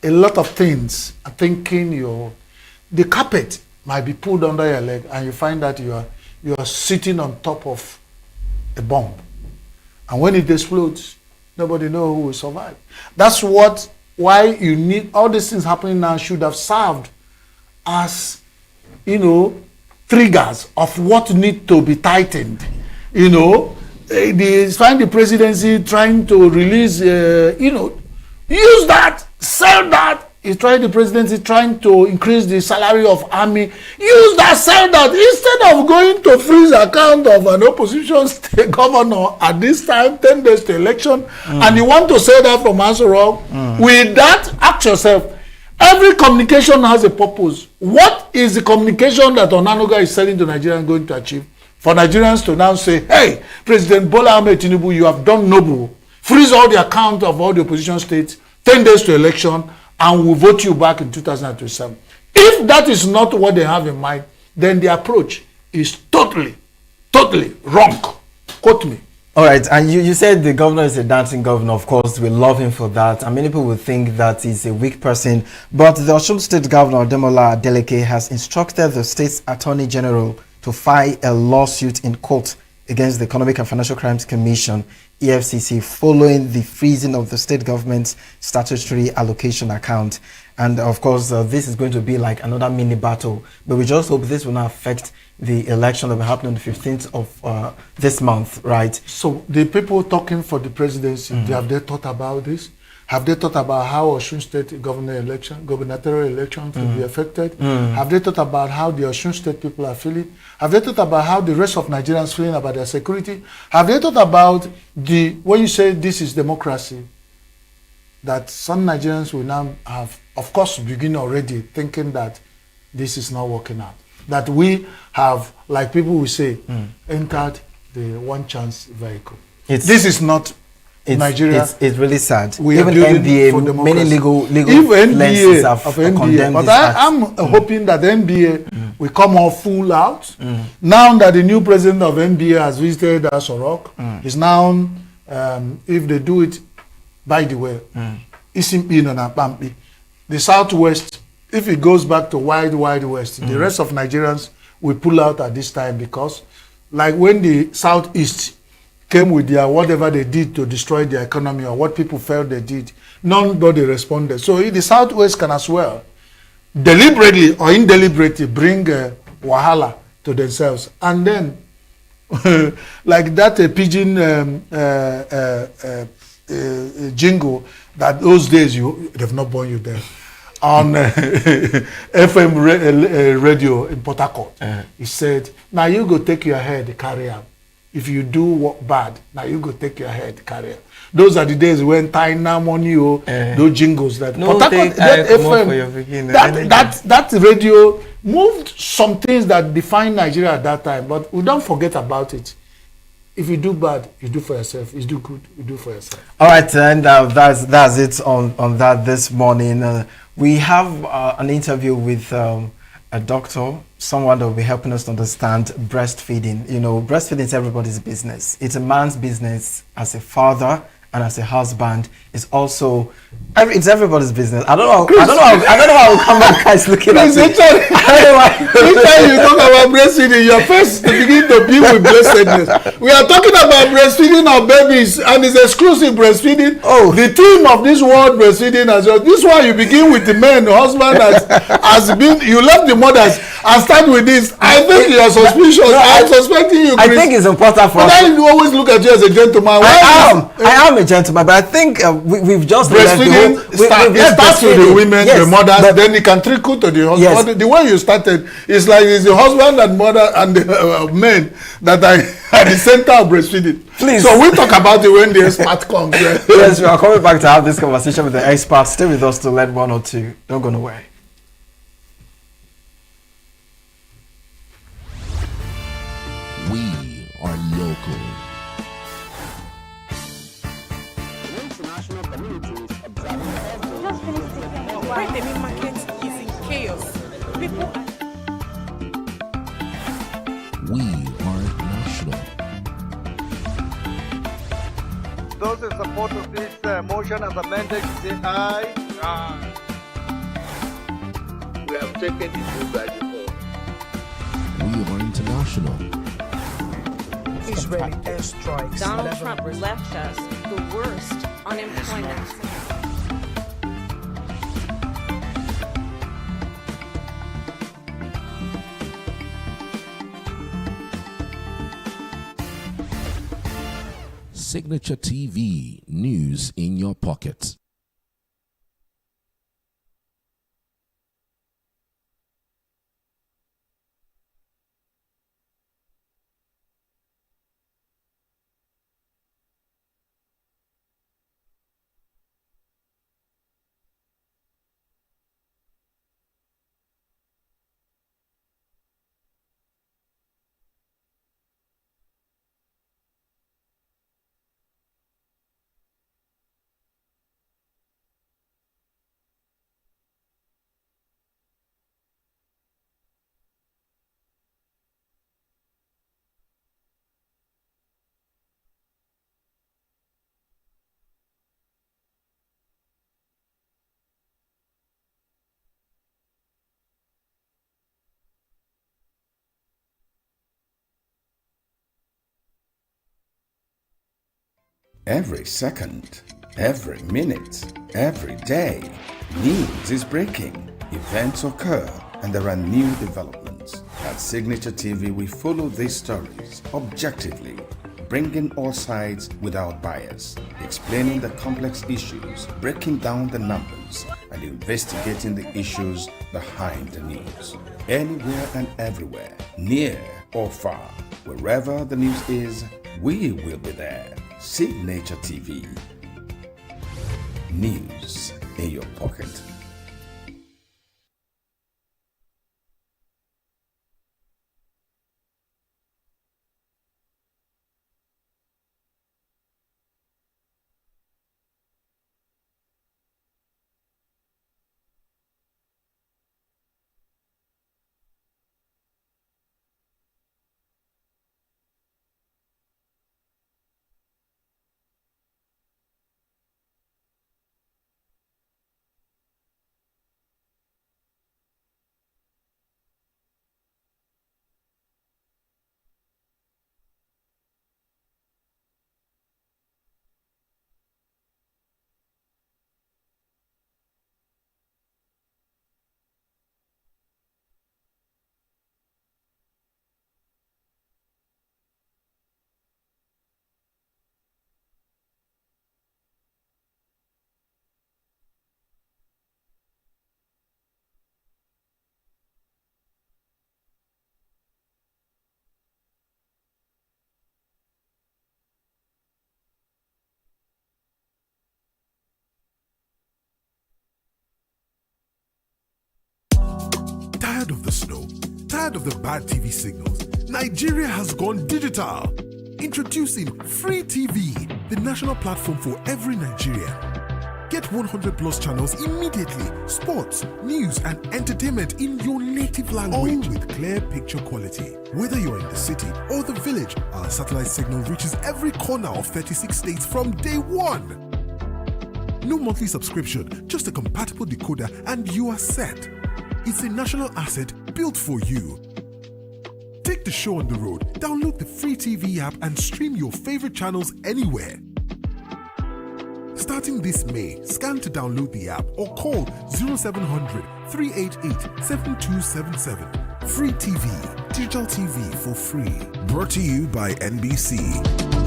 a lot of things, thinking the carpet might be pulled under your leg, and you find that you are sitting on top of a bomb. And when it explodes, nobody knows who will survive. That's why you need all these things happening now should have served as, triggers of what need to be tightened. Find the presidency trying to release, use that, sell that. The presidency trying to increase the salary of army. Use that, sell that. Instead of going to freeze account of an opposition state governor at this time, 10 days to election, and you want to say that from Aso Rock, with that, ask yourself, every communication has a purpose. What is the communication that Onanuga is selling to Nigerians going to achieve? For Nigerians to now say, hey, President Bola Ahmed Tinubu, you have done noble. Freeze all the account of all the opposition states, 10 days to election, and we'll vote you back in 2027. If that is not what they have in mind, then the approach is totally wrong. Quote me. All right, and you said the governor is a dancing governor. Of course, we love him for that. And many people will think that he's a weak person. But the Osun State Governor, Demola Adeleke, has instructed the state's Attorney General to file a lawsuit in court against the Economic and Financial Crimes Commission, EFCC, following the freezing of the state government's statutory allocation account. And of course, this is going to be like another mini battle. But we just hope this will not affect the election that will happen on the 15th of this month, right? So the people talking for the presidency, have they thought about this? Have they thought about how Osun State gubernatorial elections will be affected? Have they thought about how the Osun State people are feeling? Have they thought about how the rest of Nigerians feeling about their security? Have they thought about when you say this is democracy, that some Nigerians will now have, of course, begin already thinking that this is not working out. That we have, like people will say, entered the one chance vehicle. This is not Nigeria. It's really sad. We even NBA, many legal lenses have condemned but this act. I'm hoping that the NBA will come off full out. Now that the new president of NBA has visited Aso Rock, is now, if they do it, by the way, the Southwest, if it goes back to wide West, the rest of Nigerians will pull out at this time, because like when the Southeast came with their whatever they did to destroy their economy or what people felt they did, nobody responded. So if the Southwest can as well deliberately or indeliberately bring wahala to themselves, and then like that pigeon jingle, that those days they've not born you there. On FM radio in Port Harcourt, he said, "Now you go take your head carry am. If you do what bad, now you go take your head carry am." Those are the days when Taina money those jingles that Port Harcourt, that FM, that radio moved some things that defined Nigeria at that time, but we don't forget about it. If you do bad, you do for yourself. If you do good, you do for yourself. All right, and that's it on that this morning. We have an interview with a doctor, someone that will be helping us to understand breastfeeding. You know, breastfeeding is everybody's business. It's a man's business as a father and as a husband. It's also it's everybody's business. I don't know how will come back guys looking at me. Each time you talk about breastfeeding, your face begin to be with blessedness. We are talking about breastfeeding of babies, and it's exclusive breastfeeding. Oh, the theme of this word breastfeeding as well. This one you begin with the men, the husband has been. You left the mothers and start with this. I think you are suspicious. I'm suspecting you, Chris. I think it's important for us. But you always look at you as a gentleman. I am a gentleman, but I think we've just breastfeeding. It starts with the women, yes, the mothers, then it can trickle to the husband. Yes. The way you started is like it's the husband and mother and the men that are at the center of breastfeeding. Please. So we talk about it when the expert comes. Yes, we are coming back to have this conversation with the experts. Stay with us to learn one or two. Don't go nowhere. We are local. Why the main market is in chaos. People are... We are national. Those in support of this motion as amended, say aye. Aye. We have taken the vote by default. We are international. Israeli airstrikes. Donald Trump left us the worst unemployment. Signature TV, news in your pocket. Every second, every minute, every day, news is breaking, events occur, and there are new developments. At Signature TV, we follow these stories objectively, bringing all sides without bias, explaining the complex issues, breaking down the numbers, and investigating the issues behind the news. Anywhere and everywhere, near or far, wherever the news is, we will be there. Signature TV. News in your pocket. Tired of the snow? Tired of the bad TV signals? Nigeria has gone digital. Introducing Free TV, the national platform for every Nigerian. Get 100 plus channels immediately. Sports, news, and entertainment in your native language with clear picture quality. Whether you're in the city or the village, our satellite signal reaches every corner of 36 states from day one. No monthly subscription, just a compatible decoder and you are set. It's a national asset built for you. Take the show on the road, download the Free TV app and stream your favorite channels anywhere. Starting this May, scan to download the app or call 0700 388 7277. Free TV, digital TV for free. Brought to you by NBC.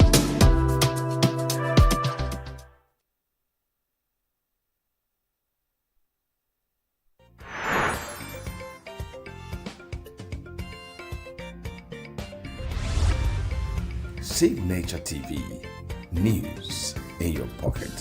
Signaturetv, news in your pocket.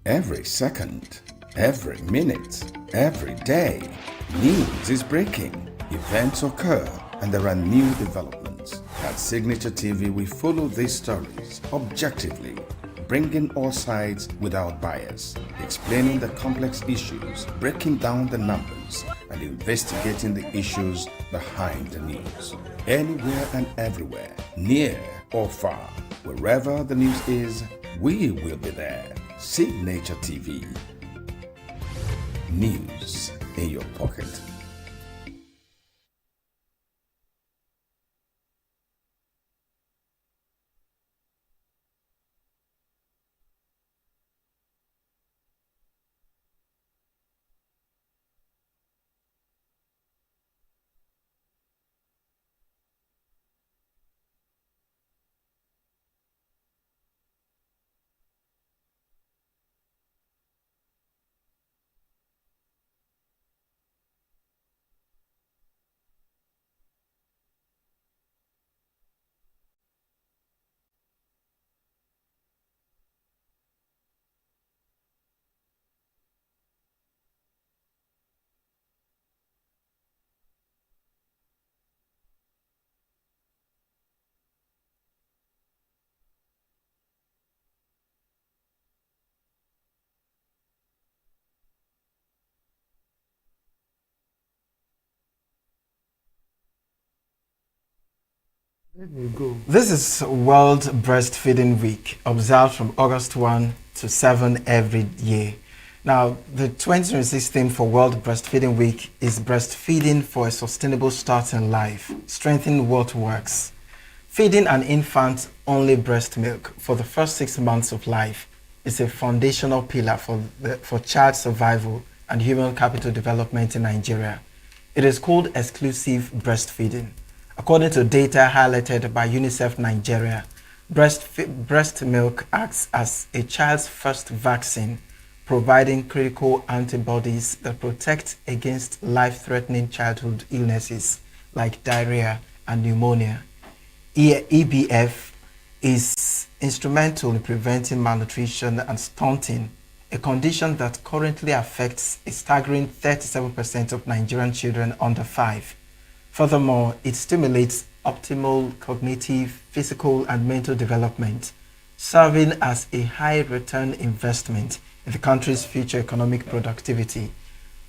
Every second, every minute, every day, news is breaking. Events occur and there are new developments. At Signaturetv, we follow these stories objectively, bringing all sides without bias, explaining the complex issues, breaking down the numbers, and investigating the issues behind the news. Anywhere and everywhere, near or far, wherever the news is, we will be there. Signaturetv, news in your pocket. Let me go. This is World Breastfeeding Week, observed from August 1 to 7 every year. Now, the 2026 theme for World Breastfeeding Week is Breastfeeding for a Sustainable Start in Life, Strengthening What Works. Feeding an infant only breast milk for the first 6 months of life is a foundational pillar for child survival and human capital development in Nigeria. It is called exclusive breastfeeding. According to data highlighted by UNICEF Nigeria, breast milk acts as a child's first vaccine, providing critical antibodies that protect against life-threatening childhood illnesses like diarrhea and pneumonia. EBF is instrumental in preventing malnutrition and stunting, a condition that currently affects a staggering 37% of Nigerian children under 5. Furthermore, it stimulates optimal cognitive, physical, and mental development, serving as a high-return investment in the country's future economic productivity.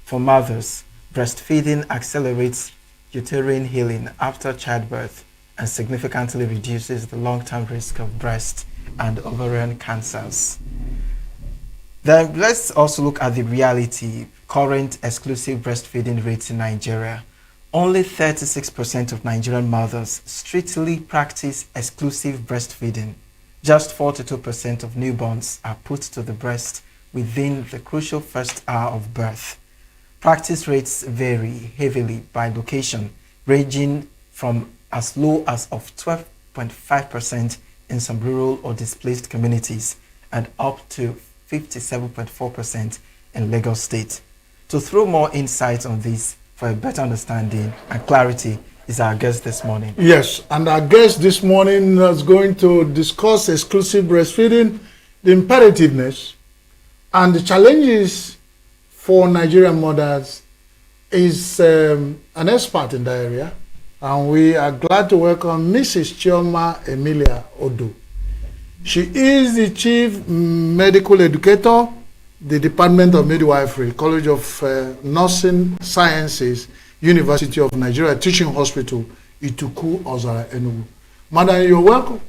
For mothers, breastfeeding accelerates uterine healing after childbirth and significantly reduces the long-term risk of breast and ovarian cancers. Then let's also look at the reality, current exclusive breastfeeding rates in Nigeria. Only 36% of Nigerian mothers strictly practice exclusive breastfeeding. Just 42% of newborns are put to the breast within the crucial first hour of birth. Practice rates vary heavily by location, ranging from as low as of 12.5% in some rural or displaced communities and up to 57.4% in Lagos State. To throw more insight on this for a better understanding and clarity is our guest this morning. Yes, and our guest this morning is going to discuss exclusive breastfeeding, the imperativeness, and the challenges for Nigerian mothers. Is an expert in the area, and we are glad to welcome Mrs. Chioma Emilia Odo. She is the Chief Medical Educator, the Department of Midwifery, College of Nursing Sciences, University of Nigeria Teaching Hospital, Ituku, Ozara, ENUGU. Madam, you're welcome.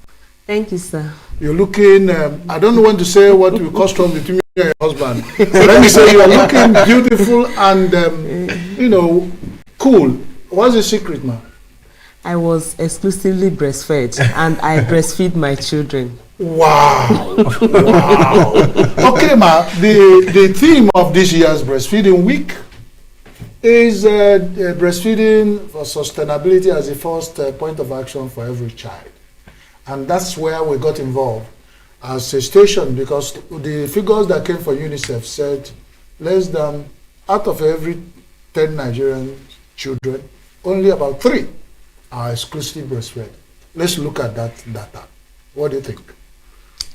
Thank you, sir. You're looking, I don't want to say what will cause trouble between you and your husband. Let me say you're looking beautiful and, cool. What's the secret, ma? I was exclusively breastfed and I breastfeed my children. Wow. Wow. Okay, ma, the theme of this year's Breastfeeding Week is breastfeeding for sustainability as the first point of action for every child. And that's where we got involved as a station, because the figures that came from UNICEF said less than out of every 10 Nigerian children, only about 3 are exclusively breastfed. Let's look at that data. What do you think?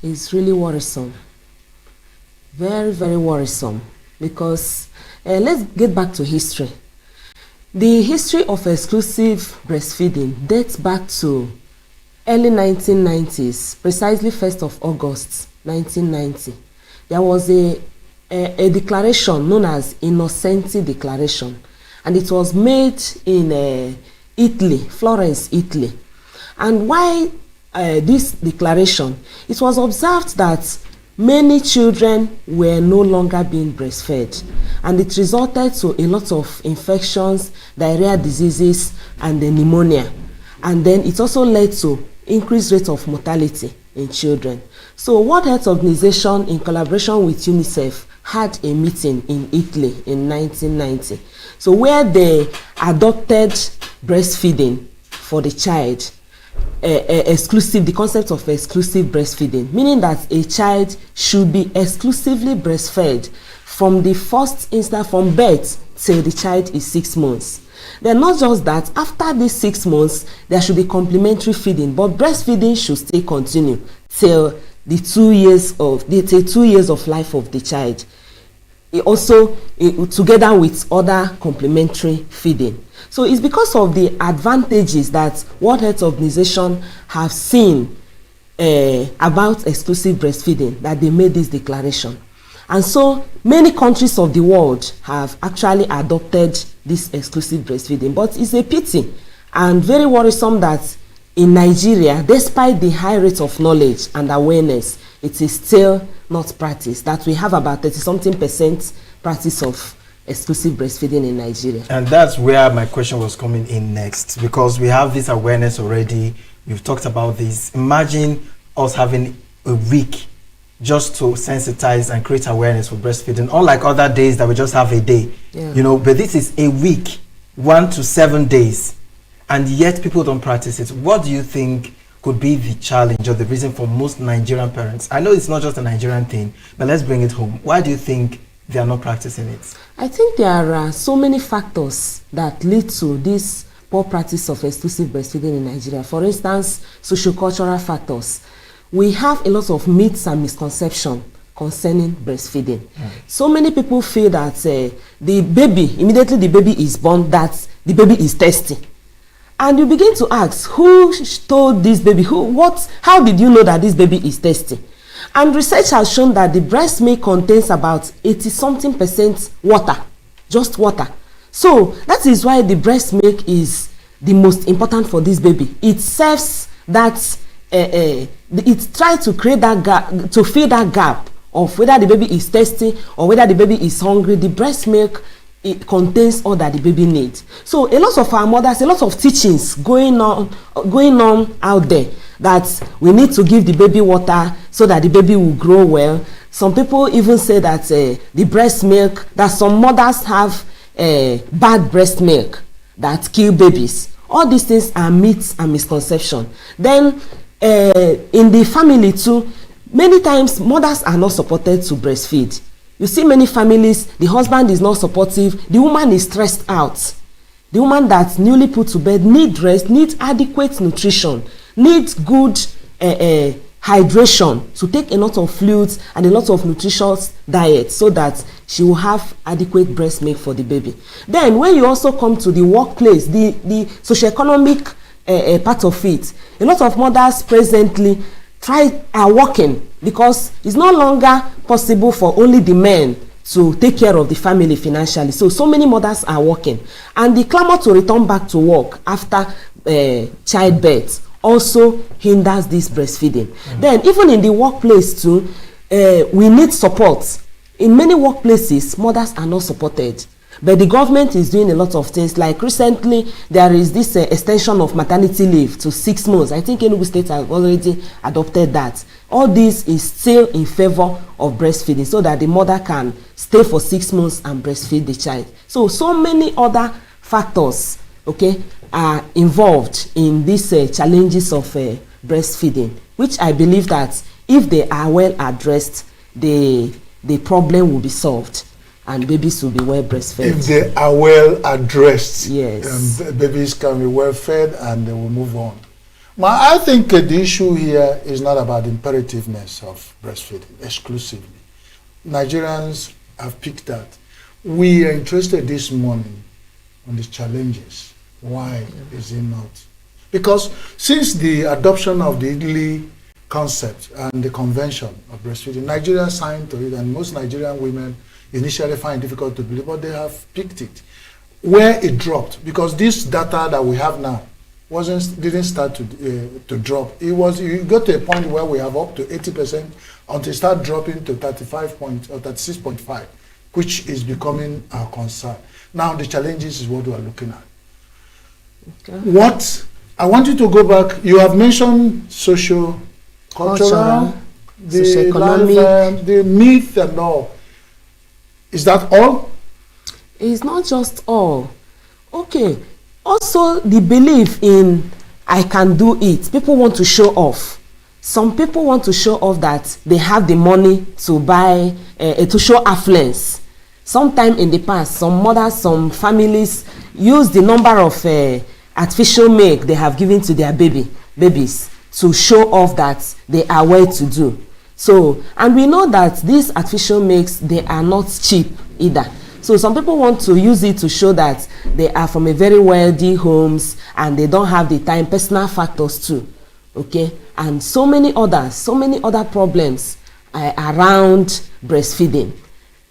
It's really worrisome. Very, very worrisome. Because let's get back to history. The history of exclusive breastfeeding dates back to early 1990s, precisely 1st of August 1990. There was a declaration known as Innocenti Declaration, and it was made in Italy, Florence, Italy. And why this declaration? It was observed that many children were no longer being breastfed, and it resulted to a lot of infections, diarrhea diseases, and the pneumonia. And then it also led to increased rate of mortality in children. So World Health Organization, in collaboration with UNICEF, had a meeting in Italy in 1990. So where they adopted breastfeeding for the child, the concept of exclusive breastfeeding, meaning that a child should be exclusively breastfed from the first instant from birth till the child is 6 months. Then not just that, after these 6 months, there should be complementary feeding, but breastfeeding should still continue till the 2 years of life of the child. Together with other complementary feeding. So it's because of the advantages that World Health Organization have seen about exclusive breastfeeding that they made this declaration. And so many countries of the world have actually adopted this exclusive breastfeeding. But it's a pity and very worrisome that in Nigeria, despite the high rate of knowledge and awareness, it is still not practiced. That we have about 30-something% practice of exclusive breastfeeding in Nigeria. And that's where my question was coming in next, because we have this awareness already. We've talked about this. Imagine us having a week just to sensitize and create awareness for breastfeeding, unlike other days that we just have a day. Yeah. But this is a week, 1 to 7 days, and yet people don't practice it. What do you think could be the challenge or the reason for most Nigerian parents? I know it's not just a Nigerian thing, but let's bring it home. Why do you think they are not practicing it? I think there are so many factors that lead to this poor practice of exclusive breastfeeding in Nigeria. For instance, sociocultural factors. We have a lot of myths and misconceptions concerning breastfeeding. So many people feel that immediately the baby is born, that the baby is thirsty. And you begin to ask, who told this baby, how did you know that this baby is thirsty? And research has shown that the breast milk contains about 80-something% water, just water. So that is why the breast milk is the most important for this baby. It serves that it tries to create that gap, to fill that gap of whether the baby is thirsty or whether the baby is hungry. The breast milk, it contains all that the baby needs. So a lot of our mothers, a lot of teachings going on out there, that we need to give the baby water so that the baby will grow well. Some people even say that the breast milk, that some mothers have bad breast milk that kill babies. All these things are myths and misconception. Then in the family too, many times mothers are not supported to breastfeed. You see many families, the husband is not supportive, the woman is stressed out. The woman that's newly put to bed need rest, needs adequate nutrition, needs good hydration, to take a lot of fluids and a lot of nutritious diet so that she will have adequate breast milk for the baby. Then when you also come to the workplace, the socioeconomic part of it, a lot of mothers presently are working because it's no longer possible for only the men to take care of the family financially. So many mothers are working, and the clamor to return back to work after childbirth also hinders this breastfeeding. Then even in the workplace too, we need support. In many workplaces, mothers are not supported, but the government is doing a lot of things. Like recently, there is this extension of maternity leave to 6 months. I think ENUGU State has already adopted that. All this is still in favor of breastfeeding, so that the mother can stay for 6 months and breastfeed the child. So many other factors, okay, are involved in these challenges of breastfeeding, which I believe that if they are well addressed, the problem will be solved and babies will be well breastfed. If they are well addressed, yes, babies can be well fed and they will move on. I think the issue here is not about the imperativeness of breastfeeding exclusively. Nigerians have picked that. We are interested this morning on the challenges. Why is it not? Because since the adoption of the Italy concept and the convention of breastfeeding, Nigeria signed to it, and most Nigerian women initially find it difficult to believe, but they have picked it. Where it dropped, because this data that we have now didn't start to drop. You got to a point where we have up to 80% until it start dropping to 36.5, which is becoming our concern. Now the challenges is what we are looking at. Okay. What I want you to go back. You have mentioned cultural, the myth and all. Is that all? It's not just all. Okay. Also, the belief in I can do it. People want to show off. Some people want to show off that they have the money to buy, to show affluence. Sometime in the past, some mothers, some families use the number of artificial milk they have given to their babies to show off that they are well to do. So, and we know that these artificial milks, they are not cheap either. So some people want to use it to show that they are from a very wealthy homes and they don't have the time, personal factors too. Okay, and so many other problems around breastfeeding.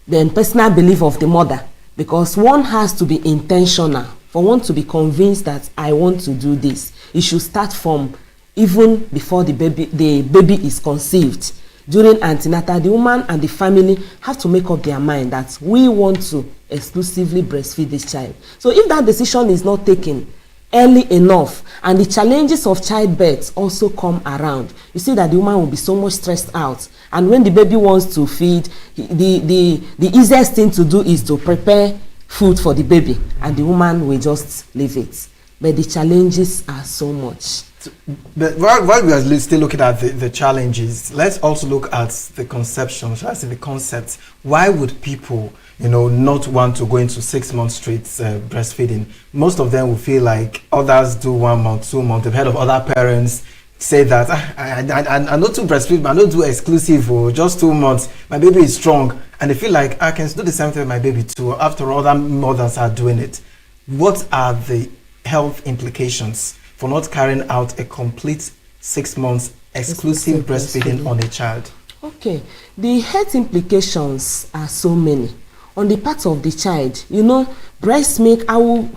Then personal belief of the mother, because one has to be intentional for one to be convinced that I want to do this. It should start from even before the baby is conceived. During antenatal, the woman and the family have to make up their mind that we want to exclusively breastfeed this child. So if that decision is not taken early enough, and the challenges of childbirth also come around, you see that the woman will be so much stressed out. And when the baby wants to feed, the easiest thing to do is to prepare food for the baby, and the woman will just leave it. But the challenges are so much. But while we are still looking at the challenges, let's also look at the conception. So that's the concept. Why would people, not want to go into 6 months straight breastfeeding? Most of them will feel like others do 1 month, 2 months. They've heard of other parents say that I not to breastfeed, but I don't do exclusive or just 2 months. My baby is strong, and they feel like I can do the same thing with my baby too. After all, other mothers are doing it. What are the health implications for not carrying out a complete 6 months exclusive breastfeeding on a child? Okay, the health implications are so many. On the part of the child, breast milk, I will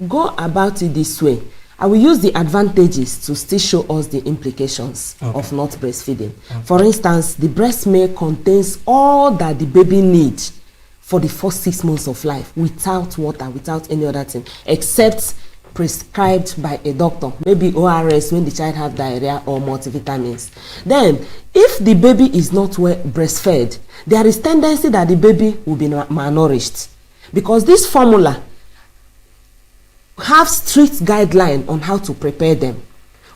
go about it this way. I will use the advantages to still show us the implications of not breastfeeding. For instance, the breast milk contains all that the baby needs for the first 6 months of life, without water, without any other thing, except prescribed by a doctor, maybe ORS when the child has diarrhea, or multivitamins. Then, if the baby is not well breastfed, there is tendency that the baby will be malnourished, because this formula have strict guideline on how to prepare them.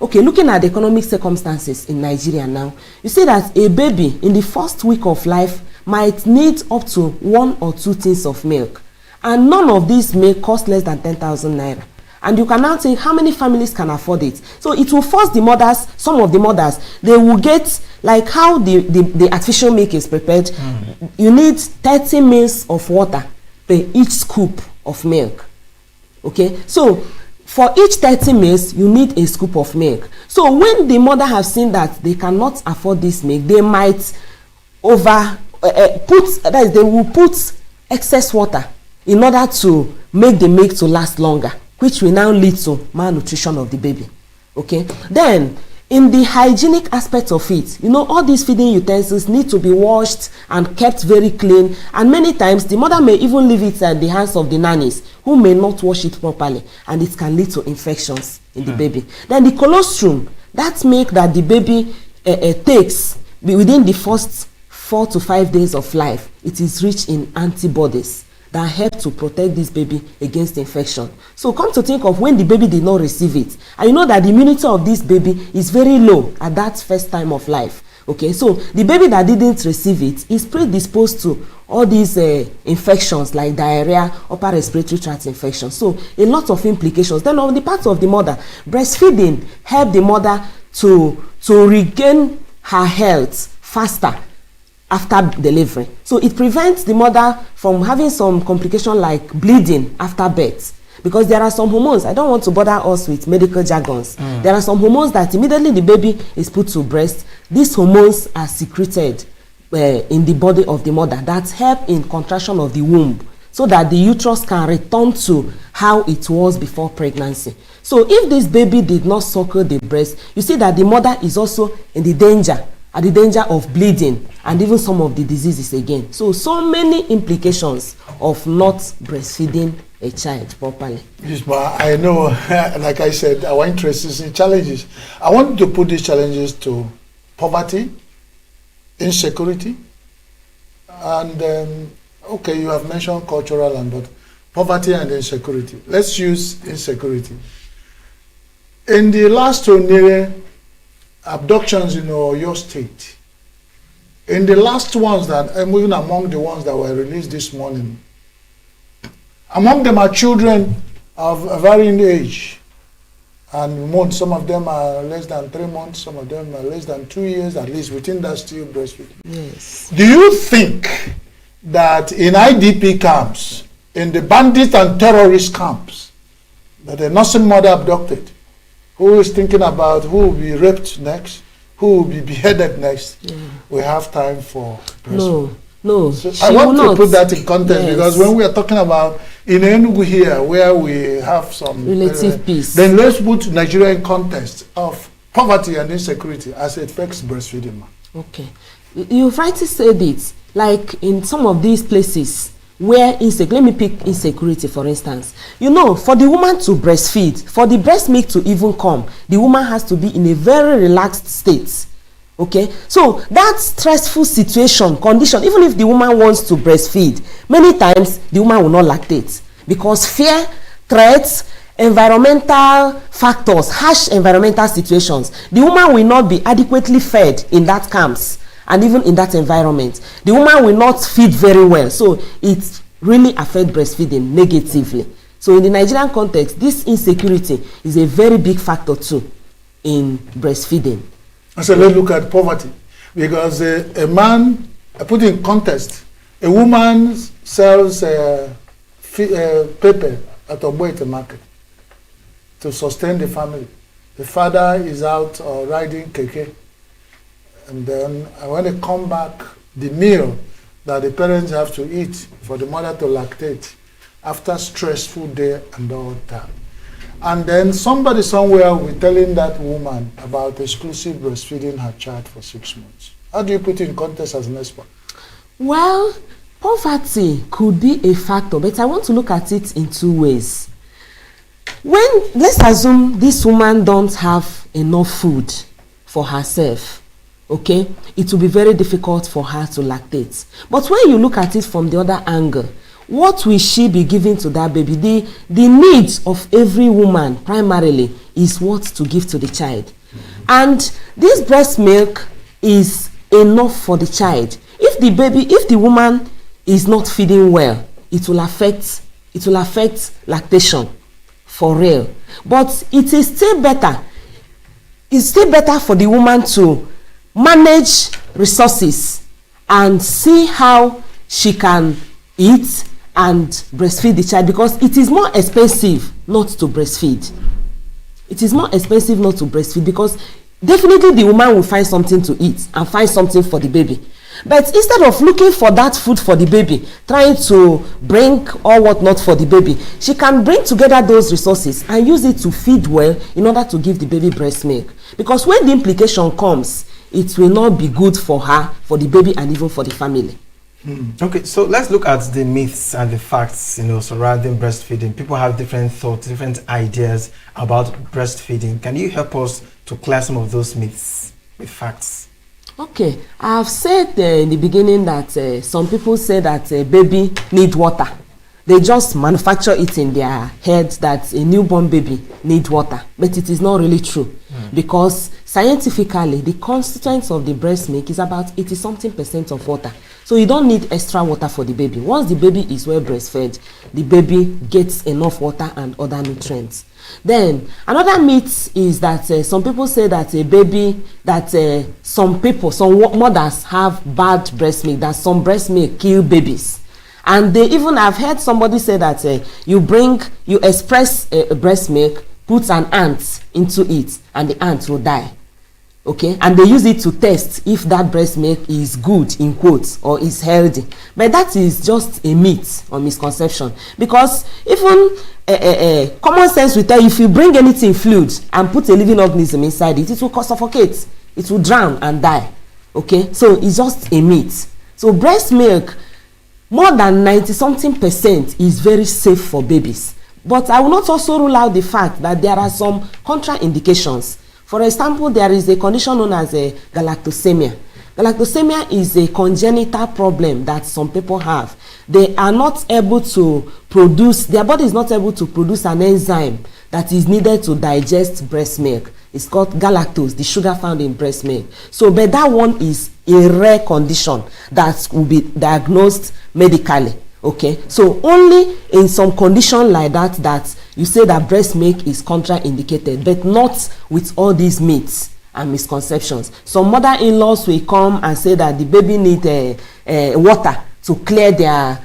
Okay, looking at the economic circumstances in Nigeria now, you see that a baby in the first week of life might need up to 1 or 2 tins of milk, and none of these may cost less than 10,000 naira. And you can now think how many families can afford it. So it will force the mothers, some of the mothers, they will get, like how the artificial milk is prepared, you need 30 mils of water per each scoop of milk. Okay, so for each 30 mils, you need a scoop of milk. So when the mother has seen that they cannot afford this milk, they might they will put excess water in order to make the milk to last longer, which will now lead to malnutrition of the baby. Okay, then in the hygienic aspect of it, you know, all these feeding utensils need to be washed and kept very clean, and many times the mother may even leave it at the hands of the nannies, who may not wash it properly, and it can lead to infections in the baby. Then the colostrum, that milk that the baby takes within the first 4 to 5 days of life, it is rich in antibodies that help to protect this baby against infection. So come to think of when the baby did not receive it, and you know that the immunity of this baby is very low at that first time of life. Okay, so the baby that didn't receive it is predisposed to all these infections like diarrhea, upper respiratory tract infection. So a lot of implications. Then on the part of the mother, breastfeeding help the mother to regain her health faster after delivery. So it prevents the mother from having some complication like bleeding after birth, because there are some hormones, I don't want to bother us with medical jargons, there are some hormones that immediately the baby is put to breast, these hormones are secreted in the body of the mother that help in contraction of the womb, so that the uterus can return to how it was before pregnancy. So if this baby did not suckle the breast, you see that the mother is also in the danger of bleeding and even some of the diseases again. So many implications of not breastfeeding a child properly. Yes, but I know, like I said, our interest is in challenges. I want to put these challenges to poverty, insecurity, and okay, you have mentioned cultural and but poverty and insecurity. Let's use insecurity. In the last near abductions in your state, in the last ones that, and even among the ones that were released this morning, among them are children of a varying age and months. Some of them are less than 3 months, some of them are less than 2 years, at least within that still breastfeeding. Yes. Do you think that in IDP camps, in the bandit and terrorist camps, that a nursing mother abducted, who is thinking about who will be raped next, who will be beheaded next, we have time for breastfeeding? No. So I want to put that in context, because when we are talking about in ENUGU here, where we have some relative peace, then let's put Nigeria in context of poverty and insecurity as it affects breastfeeding. Okay, you rightly said it. Like in some of these places where let me pick insecurity for instance. You know, for the woman to breastfeed, for the breast milk to even come, the woman has to be in a very relaxed state. Okay, so that stressful condition, even if the woman wants to breastfeed, many times the woman will not lactate, because fear, threats, environmental factors, harsh environmental situations, the woman will not be adequately fed in that camps and even in that environment. The woman will not feed very well, so it really affects breastfeeding negatively. So in the Nigerian context, this insecurity is a very big factor too in breastfeeding. So let's look at poverty, because a man, I put in context, a woman sells paper at Oboite market to sustain the family. The father is out riding keke, and then when they come back, the meal that the parents have to eat for the mother to lactate after stressful day and all that. And then somebody somewhere will be telling that woman about exclusive breastfeeding her child for 6 months. How do you put it in context as an expert? Well, poverty could be a factor, but I want to look at it in two ways. Let's assume this woman don't have enough food for herself, okay? It will be very difficult for her to lactate. But when you look at it from the other angle, what will she be giving to that baby? The needs of every woman primarily is what to give to the child. And this breast milk is enough for the child. If the woman is not feeding well, it will affect lactation for real. But it is still better. It's still better for the woman to manage resources and see how she can eat and breastfeed the child, because it is more expensive not to breastfeed. It is more expensive not to breastfeed because definitely the woman will find something to eat and find something for the baby. But instead of looking for that food for the baby, trying to bring or whatnot for the baby, she can bring together those resources and use it to feed well in order to give the baby breast milk. Because when the implication comes, it will not be good for her, for the baby, and even for the family. Okay, so let's look at the myths and the facts, surrounding breastfeeding. People have different thoughts, different ideas about breastfeeding. Can you help us to clear some of those myths with facts? Okay, I've said in the beginning that some people say that a baby need water. They just manufacture it in their head that a newborn baby need water, but it is not really true. Because scientifically, the constituents of the breast milk is about 80-something% of water. So you don't need extra water for the baby. Once the baby is well breastfed, the baby gets enough water and other nutrients. Then another myth is that some people say that some mothers have bad breast milk, that some breast milk kill babies. And they even have heard somebody say that you express breast milk, put an ant into it, and the ant will die. Okay, and they use it to test if that breast milk is good, in quotes, or is healthy. But that is just a myth or misconception, because even common sense will tell you if you bring anything fluid and put a living organism inside it, it will suffocate, it will drown and die. Okay, so it's just a myth. So breast milk, more than 90-something% is very safe for babies. But I will not also rule out the fact that there are some contraindications. For example, there is a condition known as galactosemia. Galactosemia is a congenital problem that some people have. They are not able to produce, their body is not able to produce an enzyme that is needed to digest breast milk. It's called galactose, the sugar found in breast milk. So, but that one is a rare condition that will be diagnosed medically. Okay, so only in some condition like that you say that breast milk is contraindicated, but not with all these myths and misconceptions. Some mother-in-laws will come and say that the baby need water to clear their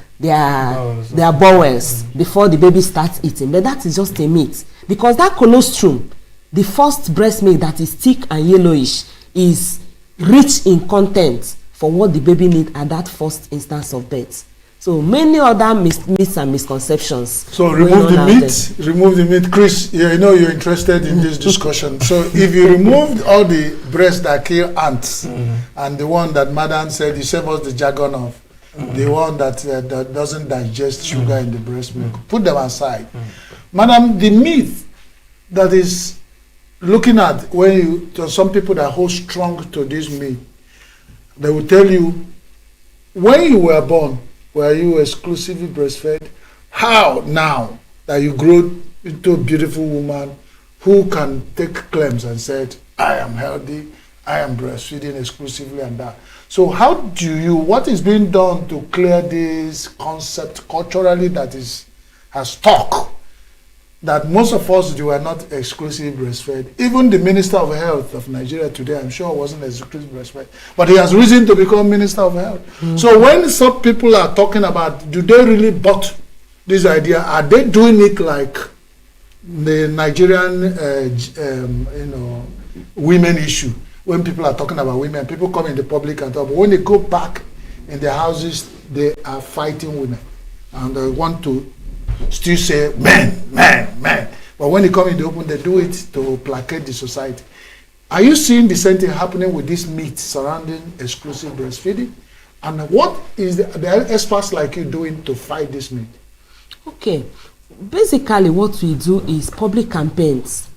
bowels before the baby starts eating, but that is just a myth, because that colostrum, the first breast milk that is thick and yellowish, is rich in content for what the baby needs at that first instance of birth. So many other myths and misconceptions. So remove the myth. Chris, I know you're interested in this discussion. So if you removed all the breasts that kill ants and the one that Madam said, you save us the jargon of the one that doesn't digest sugar in the breast milk, put them aside. Madam, the myth that is looking at when some people that hold strong to this myth, they will tell you, when you were born, were you exclusively breastfed? How now that you grow into a beautiful woman who can take claims and said, I am healthy, I am breastfeeding exclusively and that. So what is being done to clear this concept culturally that has stuck? That most of us were not exclusively breastfed. Even the Minister of Health of Nigeria today, I'm sure, wasn't exclusively breastfed. But he has risen to become Minister of Health. So when some people are talking about, do they really bought this idea? Are they doing it like the Nigerian, women issue? When people are talking about women, people come in the public and talk, but when they go back in their houses, they are fighting women. And they want to still say men. But when they come in the open, they do it to placate the society. Are you seeing the same thing happening with this myth surrounding exclusive breastfeeding? And what is the experts like you doing to fight this myth? Okay, basically what we do is public campaigns,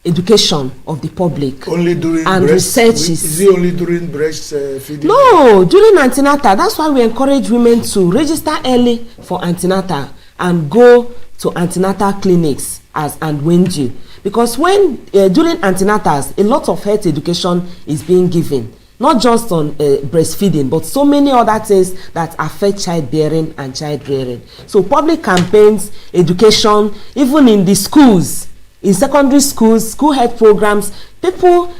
education of the public, only during and researches. Is it only during breastfeeding? No, during antenatal. That's why we encourage women to register early for antenatal and go to antenatal clinics as and when due. Because when during antenatals, a lot of health education is being given, not just on breastfeeding, but so many other things that affect childbearing and childrearing. So public campaigns, education, even in the schools, in secondary schools, school health programs, people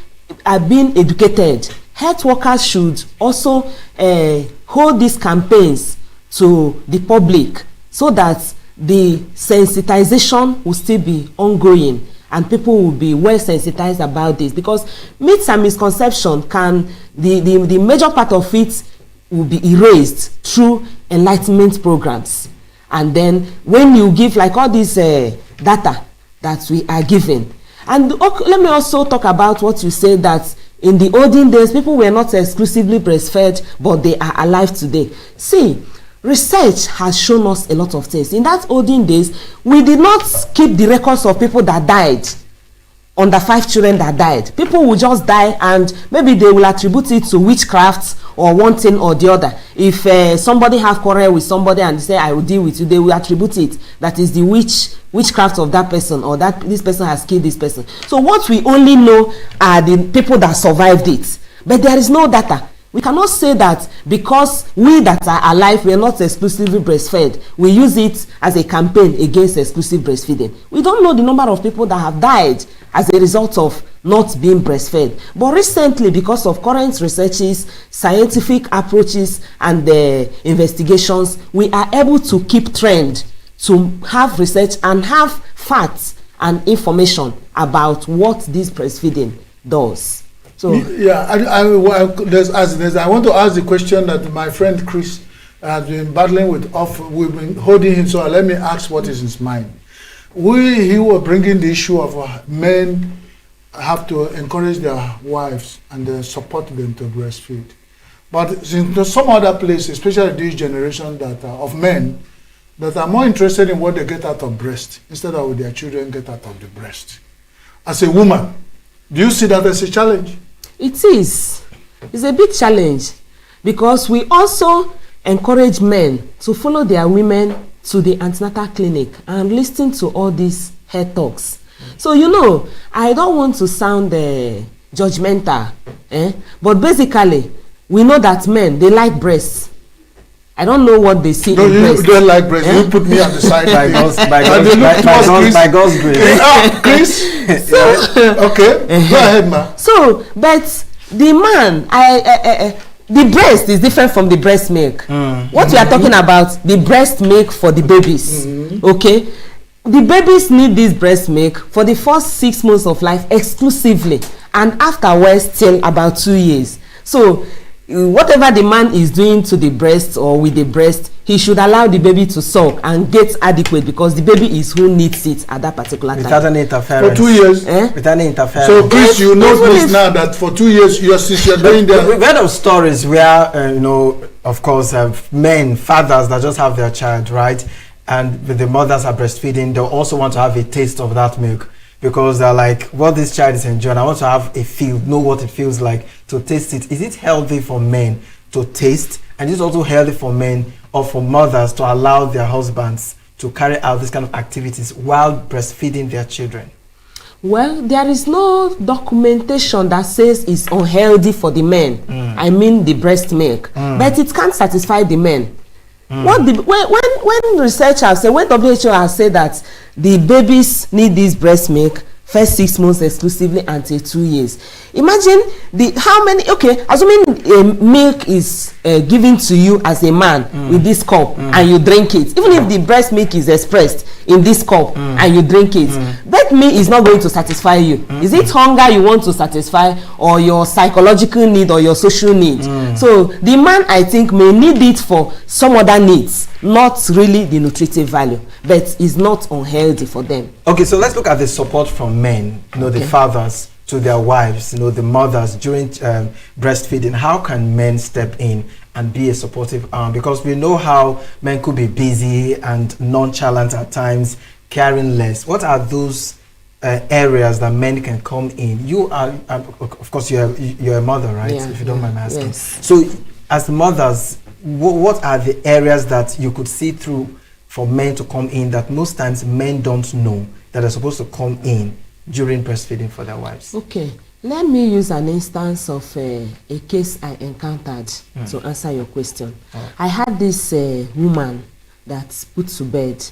are being educated. Health workers should also hold these campaigns to the public so that the sensitization will still be ongoing and people will be well sensitized about this, because myths and misconception can, the major part of it will be erased through enlightenment programs. And then when you give like all this data that we are given. And okay, let me also talk about what you said, that in the olden days people were not exclusively breastfed, but they are alive today. See, research has shown us a lot of things. In that olden days, we did not keep the records of people that died, under 5 children that died. People will just die and maybe they will attribute it to witchcraft or one thing or the other. If somebody have quarrel with somebody and they say, I will deal with you, they will attribute it that is the witchcraft of that person, or that this person has killed this person. So what we only know are the people that survived it. But there is no data. We cannot say that because we that are alive, we are not exclusively breastfed. We use it as a campaign against exclusive breastfeeding. We don't know the number of people that have died as a result of not being breastfed. But recently, because of current researches, scientific approaches, and the investigations, we are able to keep trend, to have research and have facts and information about what this breastfeeding does. So yeah, I want to ask the question that my friend Chris has been battling with. We've been holding him, so let me ask what is his mind. He was bringing the issue of men have to encourage their wives and support them to breastfeed. But in some other places, especially this generation that of men that are more interested in what they get out of breast instead of what their children get out of the breast. As a woman, do you see that as a challenge? It is. It's a big challenge, because we also encourage men to follow their women to the antenatal clinic and listen to all these health talks. So, you know, I don't want to sound judgmental, but basically, we know that men, they like breasts. I don't know what they see in breasts. You don't like breasts. You put me on the side by God's grace. Chris? Okay, go ahead, ma. So, but the man, the breast is different from the breast milk. What we are talking about, the breast milk for the babies. Okay? The babies need this breast milk for the first 6 months of life exclusively, and afterwards till about 2 years. So, whatever the man is doing to the breast or with the breast, he should allow the baby to suck and get adequate, because the baby is who needs it at that particular time. Without any interference. For 2 years? Without any interference. So, Chris, you know this now that for 2 years, since you're doing that. We've heard of stories where, of course, men, fathers that just have their child, right? And with the mothers are breastfeeding, they'll also want to have a taste of that milk, because they're like, what this child is enjoying, I want to have know what it feels like, to taste it. Is it healthy for men to taste? And is it also healthy for men or for mothers to allow their husbands to carry out this kind of activities while breastfeeding their children? Well, there is no documentation that says it's unhealthy for the men. I mean the breast milk. But it can't satisfy the men. When researchers say, when WHO has said that the babies need this breast milk first 6 months exclusively until 2 years, imagine how many, assuming milk is given to you as a man with this cup and you drink it, even if the breast milk is expressed, in this cup and you drink it, that meal is not going to satisfy you. Is it hunger you want to satisfy, or your psychological need, or your social need? So the man, I think, may need it for some other needs, not really the nutritive value, but is not unhealthy for them. Okay, so let's look at the support from men, the fathers to their wives, the mothers during breastfeeding. How can men step in and be a supportive arm? Because we know how men could be busy and nonchalant at times, caring less. What are those areas that men can come in? You are, of course, you're a mother, right? Yeah, if you don't mind me asking. Yes. So, as mothers, what are the areas that you could see through for men to come in that most times men don't know that are supposed to come in during breastfeeding for their wives? Okay, let me use an instance of a case I encountered to answer your question. I had this woman that put to bed,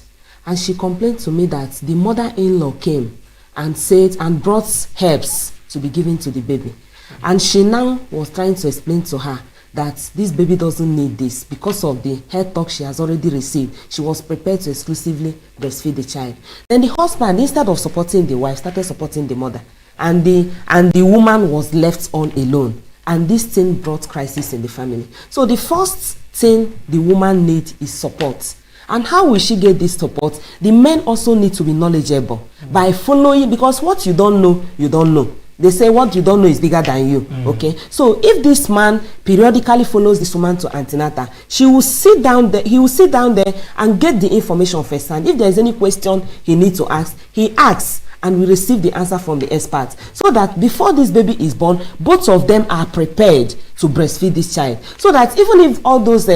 and she complained to me that the mother-in-law came and said and brought herbs to be given to the baby, and she now was trying to explain to her that this baby doesn't need this because of the health talk she has already received. She was prepared to exclusively breastfeed the child. Then the husband, instead of supporting the wife, started supporting the mother, and the woman was left on alone, and this thing brought crisis in the family. So the first thing the woman needs is support. And how will she get this support? The men also need to be knowledgeable by following, because what you don't know, you don't know. They say what you don't know is bigger than you. Okay, so if this man periodically follows this woman to antenatal, he will sit down there and get the information first. And if there is any question he needs to ask, he asks and will receive the answer from the experts, so that before this baby is born, both of them are prepared to breastfeed this child. So that even if all those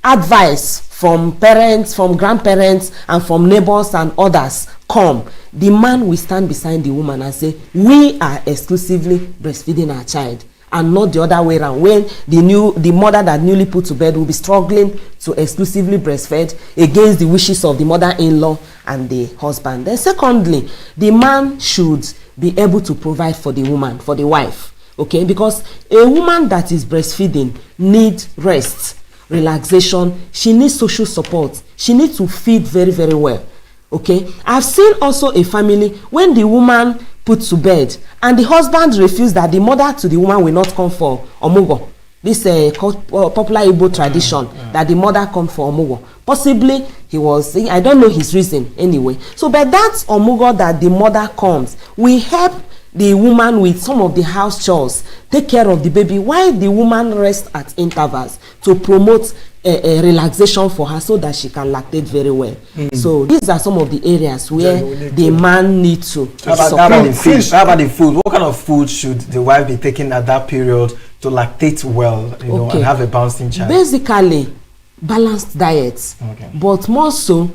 advice from parents, from grandparents, and from neighbors and others come, the man will stand beside the woman and say, we are exclusively breastfeeding our child, and not the other way around, when the mother that newly put to bed will be struggling to exclusively breastfeed against the wishes of the mother-in-law and the husband. Then secondly, the man should be able to provide for the woman, for the wife. Okay, because a woman that is breastfeeding needs rest, relaxation, she needs social support, she needs to feed very, very well. Okay, I've seen also a family when the woman put to bed and the husband refused, that the mother to the woman will not come for omugo. This popular Igbo tradition that the mother come for omugo. Possibly he was, I don't know his reason anyway. So, but that omugo that the mother comes, we help the woman with some of the house chores, take care of the baby while the woman rests at intervals to promote a relaxation for her, so that she can lactate very well. So these are some of the areas where the man needs to How about the food? What kind of food should the wife be taking at that period to lactate well, and have a bouncing child? Basically, balanced diets, but more so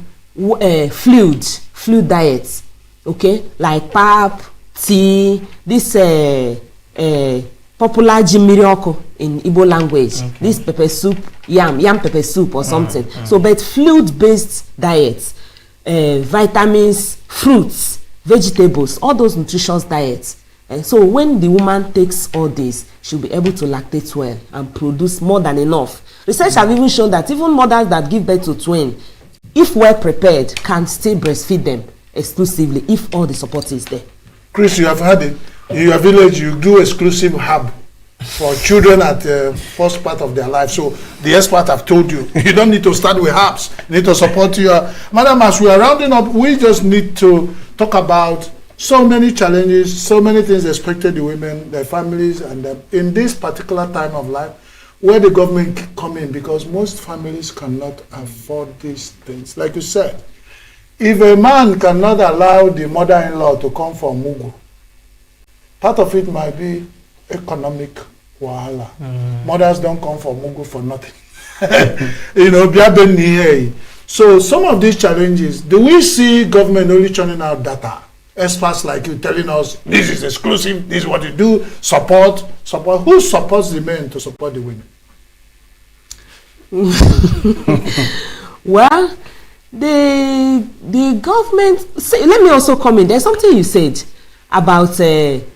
fluid diets. Okay, like pap, tea, this popular jimirioko in Igbo language, this pepper soup, yam pepper soup or something. So, but fluid-based diets, vitamins, fruits, vegetables, all those nutritious diets. So when the woman takes all this, she'll be able to lactate well and produce more than enough. Research have even shown that even mothers that give birth to twins, if well prepared, can still breastfeed them exclusively if all the support is there. Chris, you have heard it. In your village, you do exclusive hub for children at the first part of their life. So the expert have told you, you don't need to start with herbs. You need to support your... Madam, as we are rounding up, we just need to talk about so many challenges, so many things expected the women, their families, and in this particular time of life, where the government come in, because most families cannot afford these things. Like you said, if a man cannot allow the mother-in-law to come for Mugu, part of it might be economic wahala. Mothers don't come for Mugu for nothing. So some of these challenges, do we see government only churning out data? Experts like you telling us, this is exclusive, this is what you do, support. Who supports the men to support the women? Well, the government, let me also comment, there's something you said about it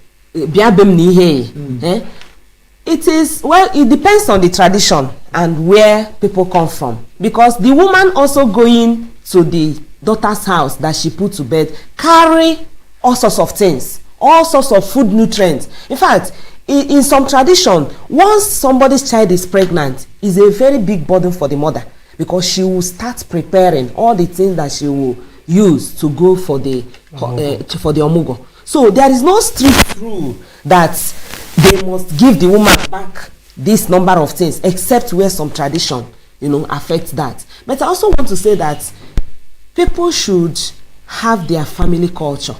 is, well, it depends on the tradition and where people come from, because the woman also going to the daughter's house that she put to bed carry all sorts of things, all sorts of food nutrients. In fact, in some tradition, once somebody's child is pregnant, is a very big burden for the mother, because she will start preparing all the things that she will use to go for the omugo. So there is no strict rule that they must give the woman back this number of things, except where some tradition, affects that. But I also want to say that people should have their family culture.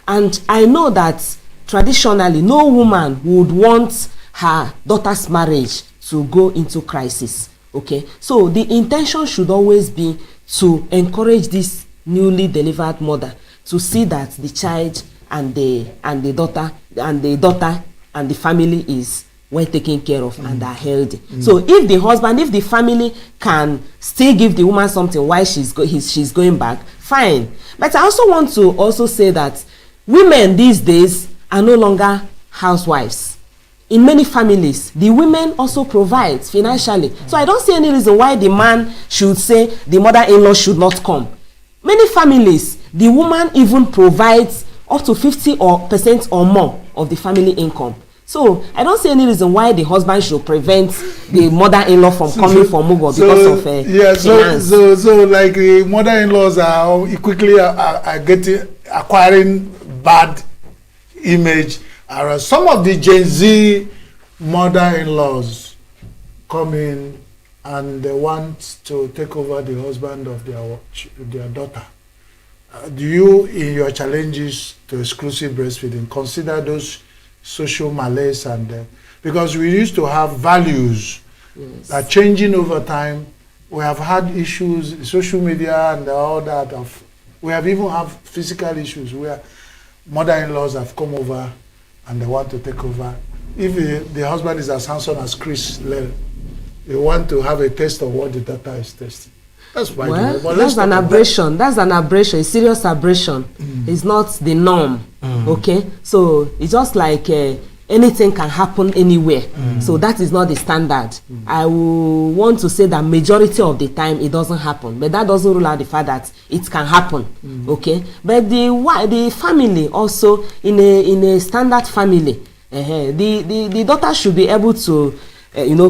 And I know that traditionally, no woman would want her daughter's marriage to go into crisis. Okay, so the intention should always be to encourage this newly delivered mother to see that the child and the daughter and the family is well taken care of and are healthy. So if the family can still give the woman something while she's going back, fine. But I also want to also say that women these days are no longer housewives. In many families, the women also provide financially. So I don't see any reason why the man should say the mother-in-law should not come. Many families, the woman even provides up to 50% or more of the family income. So I don't see any reason why the husband should prevent the mother-in-law from coming for Mugo because of finance. So like the mother-in-laws are quickly acquiring bad image. Some of the Gen Z mother-in-laws come in and they want to take over the husband of their daughter. Do you, in your challenges to exclusive breastfeeding, consider those social malaise because we used to have values that are changing over time? We have had issues, social media and all that. We have even have physical issues where mother-in-laws have come over and they want to take over. If the husband is as handsome as Chris Lell, they want to have a taste of what the daughter is tasting. That's fine. Well, that's an aberration. That's an aberration, a serious aberration. It's not the norm. Okay? So it's just like anything can happen anywhere. So that is not the standard. I will want to say that majority of the time it doesn't happen. But that doesn't rule out the fact that it can happen. Okay? But the family also, in a standard family, the daughter should be able to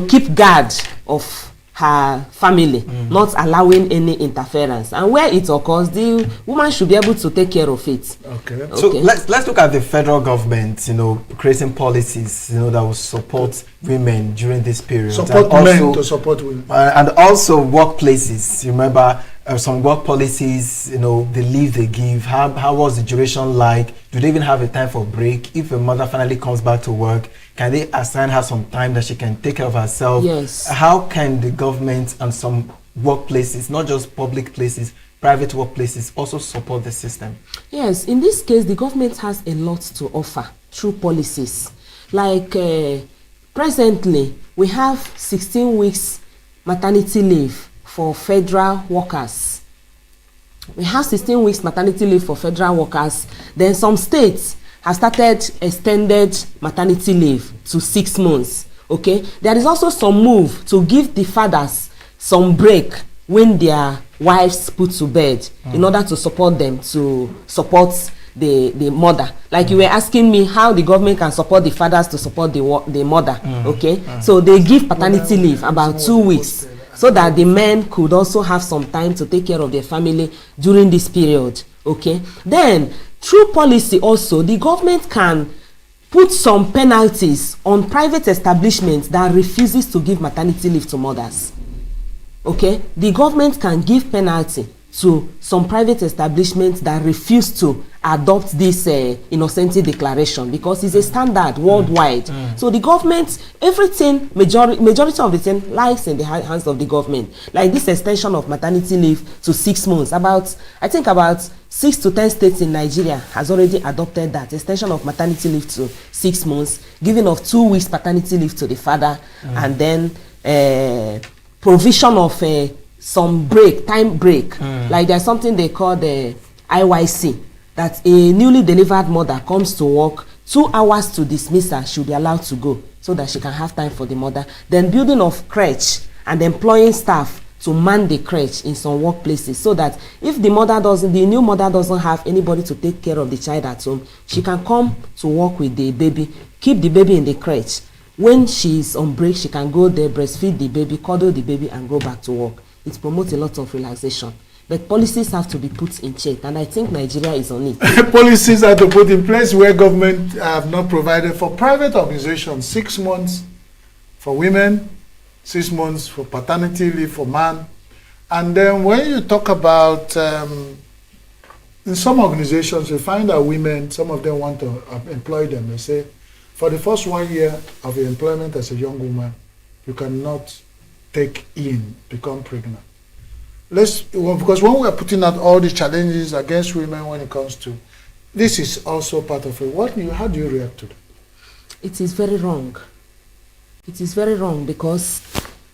keep guard of her family, not allowing any interference, and where it occurs, the woman should be able to take care of it. Okay. So let's look at the federal government, creating policies, that will support women during this period. Support men to support women. And also workplaces. Remember, some work policies, the leave they give. How was the duration like? Do they even have a time for break? If a mother finally comes back to work, can they assign her some time that she can take care of herself? Yes. How can the government and some workplaces, not just public places, private workplaces, also support the system? Yes, in this case, the government has a lot to offer through policies. Like presently, we have 16 weeks maternity leave for federal workers. We have 16 weeks maternity leave for federal workers. Then some states have started extended maternity leave to 6 months. Okay, there is also some move to give the fathers some break when their wives put to bed, in order to support them, to support the mother. Like you were asking me how the government can support the fathers to support the mother. Okay, so they give paternity leave about 2 weeks, so that the men could also have some time to take care of their family during this period. Okay, then through policy also, the government can put some penalties on private establishments that refuses to give maternity leave to mothers. Okay, the government can give penalty to some private establishments that refuse to adopt this innocenti declaration, because it's a standard worldwide. So the government, everything, majority of the thing lies in the hands of the government. Like this extension of maternity leave to 6 months, I think about 6 to 10 states in Nigeria has already adopted that extension of maternity leave to 6 months, giving of 2 weeks paternity leave to the father, and then provision of some time break. Like there's something they call the IYC, that a newly delivered mother comes to work, 2 hours to dismiss her, she'll be allowed to go, so that she can have time for the mother. Then building of crèche and employing staff to man the crèche in some workplaces, so that if the new mother doesn't have anybody to take care of the child at home, she can come to work with the baby, keep the baby in the crèche. When she's on break, she can go there, breastfeed the baby, cuddle the baby, and go back to work. It promotes a lot of relaxation. But policies have to be put in check, and I think Nigeria is on it. Policies are to put in place where government have not provided for private organizations 6 months for women, 6 months for paternity leave for man. And then when you talk about, in some organizations, you find that women, some of them want to employ them. They say, for the first 1 year of your employment as a young woman, you cannot become pregnant. Because when we are putting out all the challenges against women when it comes to, this is also part of it. How do you react to that? It is very wrong. It is very wrong, because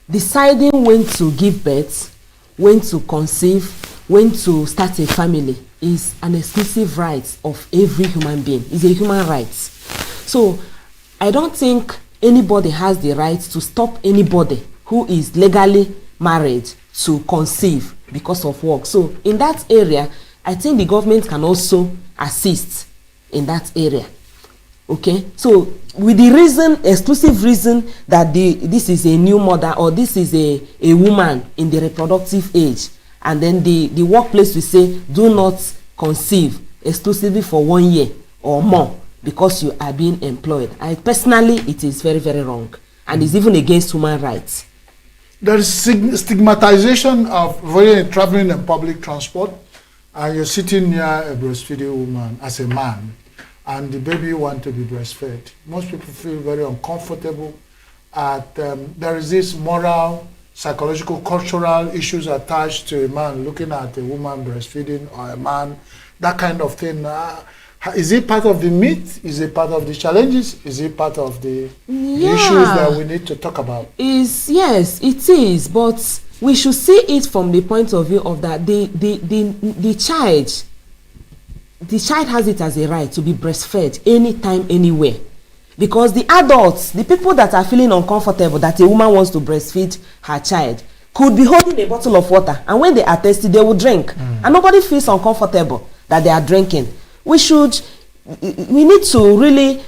deciding when to give birth, when to conceive, when to start a family is an exclusive right of every human being. It's a human right. So I don't think anybody has the right to stop anybody who is legally married to conceive because of work. So in that area, I think the government can also assist in that area. Okay, so with the exclusive reason that this is a new mother, or this is a woman in the reproductive age, and then the workplace will say, do not conceive exclusively for 1 year or more because you are being employed. Personally, it is very, very wrong, and it's even against human rights. There is stigmatization of traveling in public transport, and you're sitting near a breastfeeding woman as a man, and the baby want to be breastfed. Most people feel very uncomfortable. There is this moral, psychological, cultural issues attached to a man looking at a woman breastfeeding, or a man, that kind of thing. Is it part of the myth? Is it part of the challenges? Is it part of the issues that we need to talk about? Yes, it is, but we should see it from the point of view of that the child has it as a right to be breastfed anytime, anywhere. Because the adults, the people that are feeling uncomfortable that a woman wants to breastfeed her child, could be holding a bottle of water, and when they are thirsty, they will drink. And nobody feels uncomfortable that they are drinking. We need to really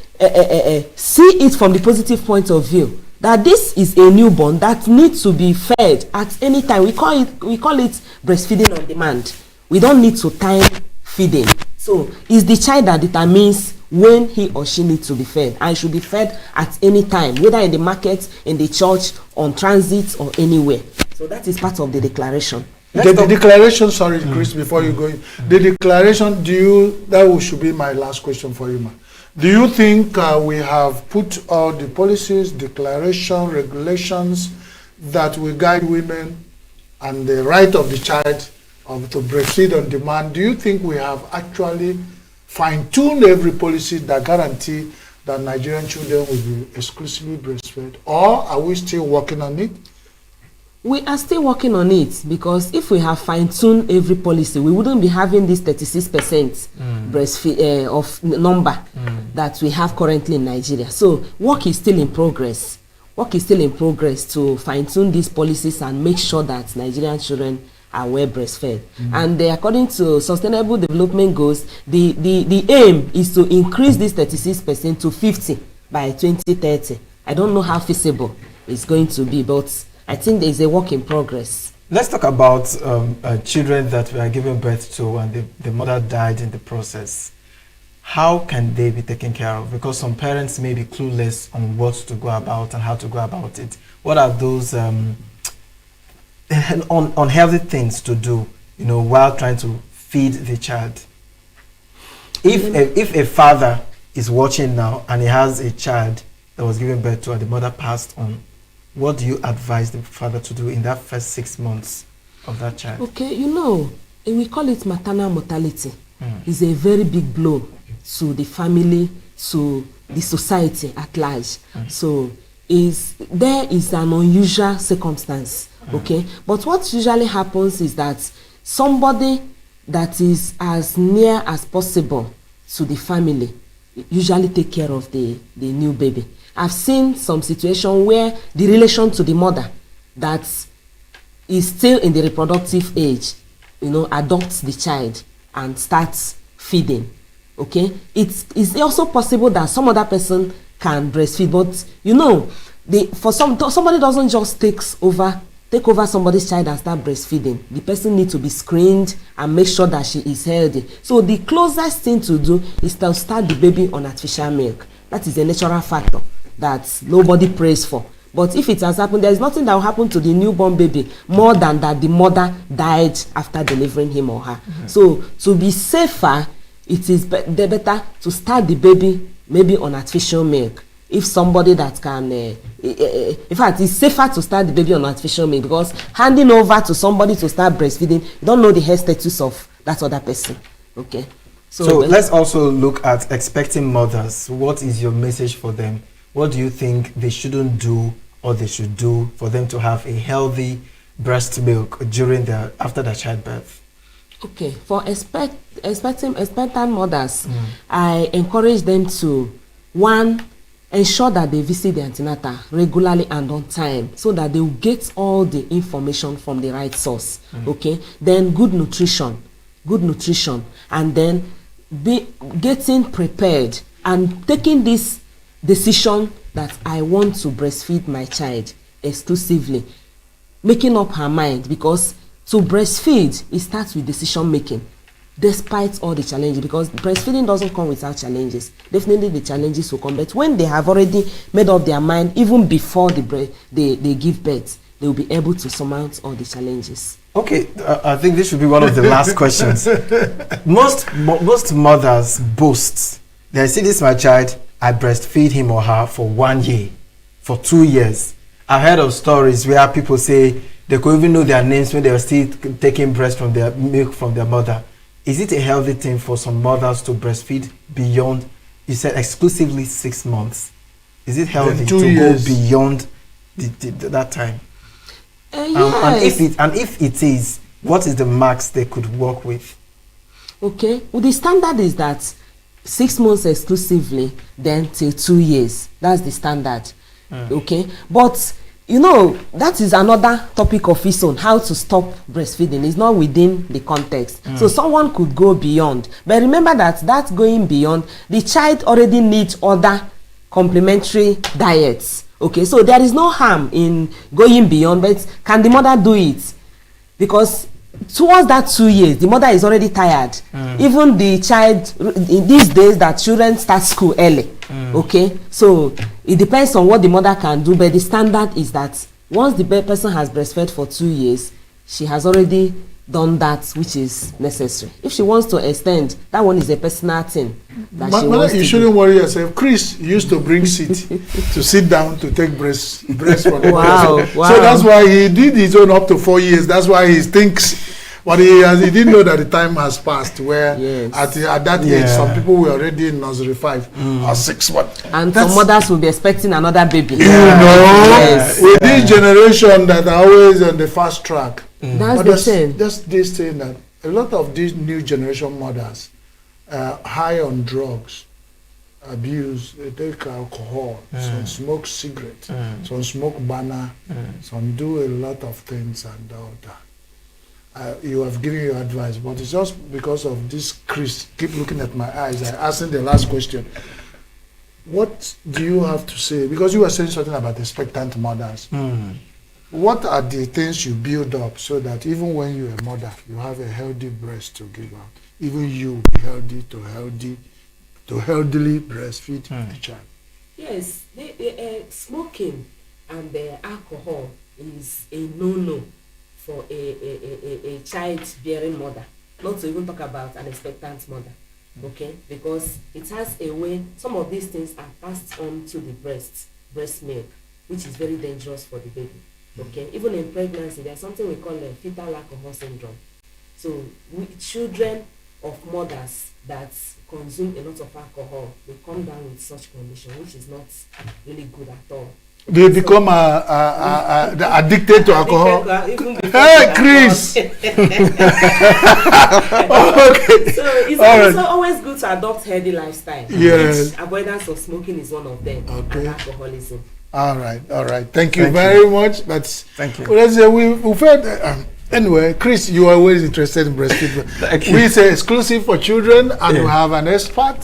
see it from the positive point of view, that this is a newborn that needs to be fed at any time. We call it breastfeeding on demand. We don't need to time feeding. So it's the child that determines when he or she needs to be fed, and should be fed at any time, whether in the market, in the church, on transit, or anywhere. So that is part of the declaration. The declaration, sorry, Chris, before you go in. The declaration, that should be my last question for you, man. Do you think we have put all the policies, declaration, regulations that will guide women and the right of the child to breastfeed on demand? Do you think we have actually fine-tuned every policy that guarantee that Nigerian children will be exclusively breastfed, or are we still working on it? We are still working on it, because if we have fine-tuned every policy, we wouldn't be having this 36% breastfeed of number that we have currently in Nigeria. So work is still in progress. Work is still in progress to fine-tune these policies and make sure that Nigerian children are well breastfed. And according to Sustainable Development Goals, the aim is to increase this 36% to 50% by 2030. I don't know how feasible it's going to be, but I think there is a work in progress. Let's talk about children that were given birth to and the mother died in the process. How can they be taken care of? Because some parents may be clueless on what to go about and how to go about it. What are those unhealthy things to do, while trying to feed the child? If a father is watching now and he has a child that was given birth to and the mother passed on, what do you advise the father to do in that first 6 months of that child? Okay, we call it maternal mortality. It's a very big blow to the family, to the society at large. So there is an unusual circumstance, okay? But what usually happens is that somebody that is as near as possible to the family usually take care of the new baby. I've seen some situation where the relation to the mother that is still in the reproductive age, adopts the child and starts feeding. Okay, it's also possible that some other person can breastfeed, but somebody doesn't just take over somebody's child and start breastfeeding. The person needs to be screened and make sure that she is healthy. So the closest thing to do is to start the baby on artificial milk. That is a natural factor that nobody prays for. But if it has happened, there is nothing that will happen to the newborn baby more than that the mother died after delivering him or her. Mm-hmm. So to be safer, it is better to start the baby maybe on artificial milk. If somebody that can, in fact, it's safer to start the baby on artificial milk, because handing over to somebody to start breastfeeding, you don't know the health status of that other person. Okay. So let's also look at expecting mothers. What is your message for them? What do you think they shouldn't do or they should do for them to have a healthy breast milk after their childbirth? Okay, for expectant mothers, I encourage them to, one, ensure that they visit the antenatal regularly and on time, so that they will get all the information from the right source. Okay, then good nutrition, and then getting prepared and taking this decision that I want to breastfeed my child exclusively, making up her mind, because to breastfeed, it starts with decision making, despite all the challenges, because breastfeeding doesn't come without challenges. Definitely the challenges will come, but when they have already made up their mind, even before they give birth, they will be able to surmount all the challenges. Okay, I think this should be one of the last questions. Most mothers boast, they say, this is my child, I breastfeed him or her for 1 year, for 2 years. I've heard of stories where people say they could even know their names when they were still taking milk from their mother. Is it a healthy thing for some mothers to breastfeed beyond, you said exclusively 6 months? Is it healthy to go beyond that time? Yes. And if it is, what is the max they could work with? Okay, well, the standard is that 6 months exclusively, then till 2 years. That's the standard. Okay, but that is another topic of its own, how to stop breastfeeding. It's not within the context. So someone could go beyond. But remember that going beyond, the child already needs other complementary diets. Okay, so there is no harm in going beyond, but can the mother do it? Because towards that 2 years, the mother is already tired. Even the child, in these days that children start school early. Okay, so it depends on what the mother can do, but the standard is that once the person has breastfed for 2 years, she has already done that which is necessary. If she wants to extend, that one is a personal thing. You shouldn't worry yourself. Chris used to bring seat to sit down to take breast from the wow. So that's why he did his own up to 4 years. That's why he thinks. But he didn't know that the time has passed, where at that age, some people were already in nursery 5 or 6 months. And some mothers will be expecting another baby. With this generation that are always on the fast track. That's the thing. Just this thing that a lot of these new generation mothers are high on drugs, abuse, they take alcohol, some smoke cigarettes, some smoke banana, some do a lot of things and all that. You have given your advice, but it's just because of this, Chris, keep looking at my eyes. I asked the last question. What do you have to say? Because you were saying something about expectant mothers. What are the things you build up so that even when you're a mother, you have a healthy breast to give out? Even you be healthy to healthily breastfeed the child. Yes, smoking and alcohol is a no-no for a child-bearing mother, not to even talk about an expectant mother, okay? Because it has a way, some of these things are passed on to the breast milk, which is very dangerous for the baby, okay? Even in pregnancy, there's something we call a fetal alcohol syndrome. So children of mothers that consume a lot of alcohol, they come down with such condition, which is not really good at all. They become addicted to alcohol. Hey, Chris! So it's also always good to adopt healthy lifestyle. Yes. Avoidance of smoking is one of them. Okay. And alcoholism. All right. Thank you very much. Thank you. Well, let's say we've heard. Anyway, Chris, you are always interested in breastfeeding. We say exclusive for children, and we have an expert,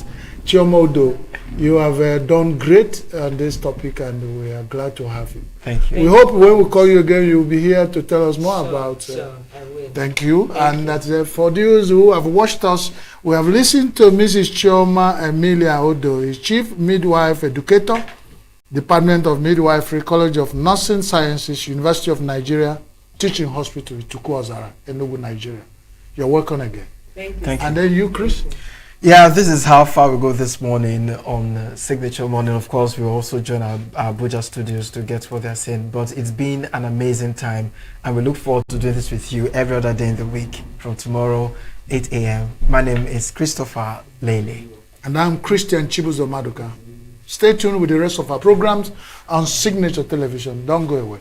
Chioma Odo. You have done great on this topic, and we are glad to have you. Thank you. We hope when we call you again, you'll be here to tell us more about. I will. Thank you. And that's for those who have watched us, we have listened to Mrs. Chioma Emilia Odo, is Chief Midwife Educator, Department of Midwifery, College of Nursing Sciences, University of Nigeria, Teaching Hospital, Tukwazara, ENUGU, Nigeria. You're welcome again. Thank you. Thank you. And then you, Chris? Yeah, this is how far we go this morning on Signature Morning. Of course, we also join our Abuja studios to get what they're saying. But it's been an amazing time, and we look forward to doing this with you every other day in the week from tomorrow, 8 a.m. My name is Christopher Lele. And I'm Christian Chibuzo Maduka. Stay tuned with the rest of our programs on Signature Television. Don't go away.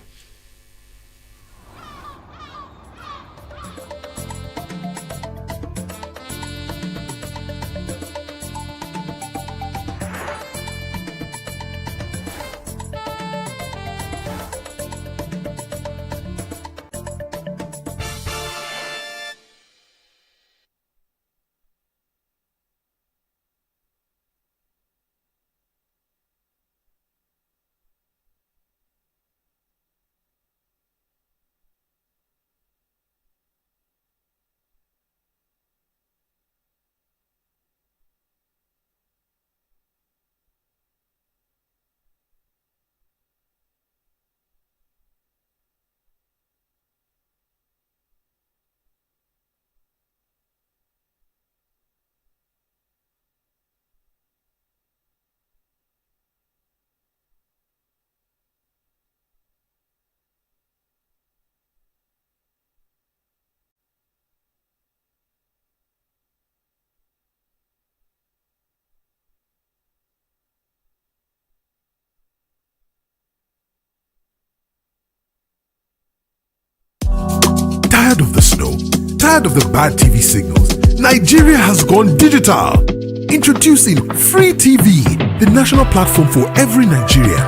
Tired of the snow? Tired of the bad TV signals? Nigeria has gone digital. Introducing Free TV, the national platform for every Nigerian.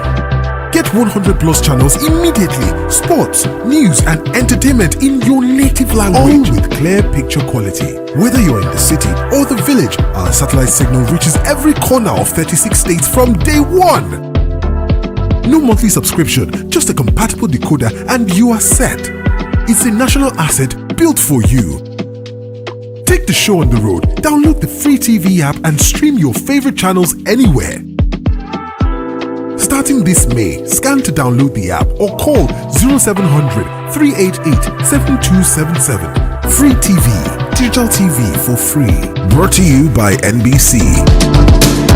Get 100 plus channels immediately. Sports, news, and entertainment in your native language. All with clear picture quality. Whether you're in the city or the village, our satellite signal reaches every corner of 36 states from day one. No monthly subscription, just a compatible decoder and you are set. It's a national asset built for you. Take the show on the road, download the Free TV app and stream your favorite channels anywhere. Starting this May, scan to download the app or call 0700 388 7277. Free TV, digital TV for free. Brought to you by NBC.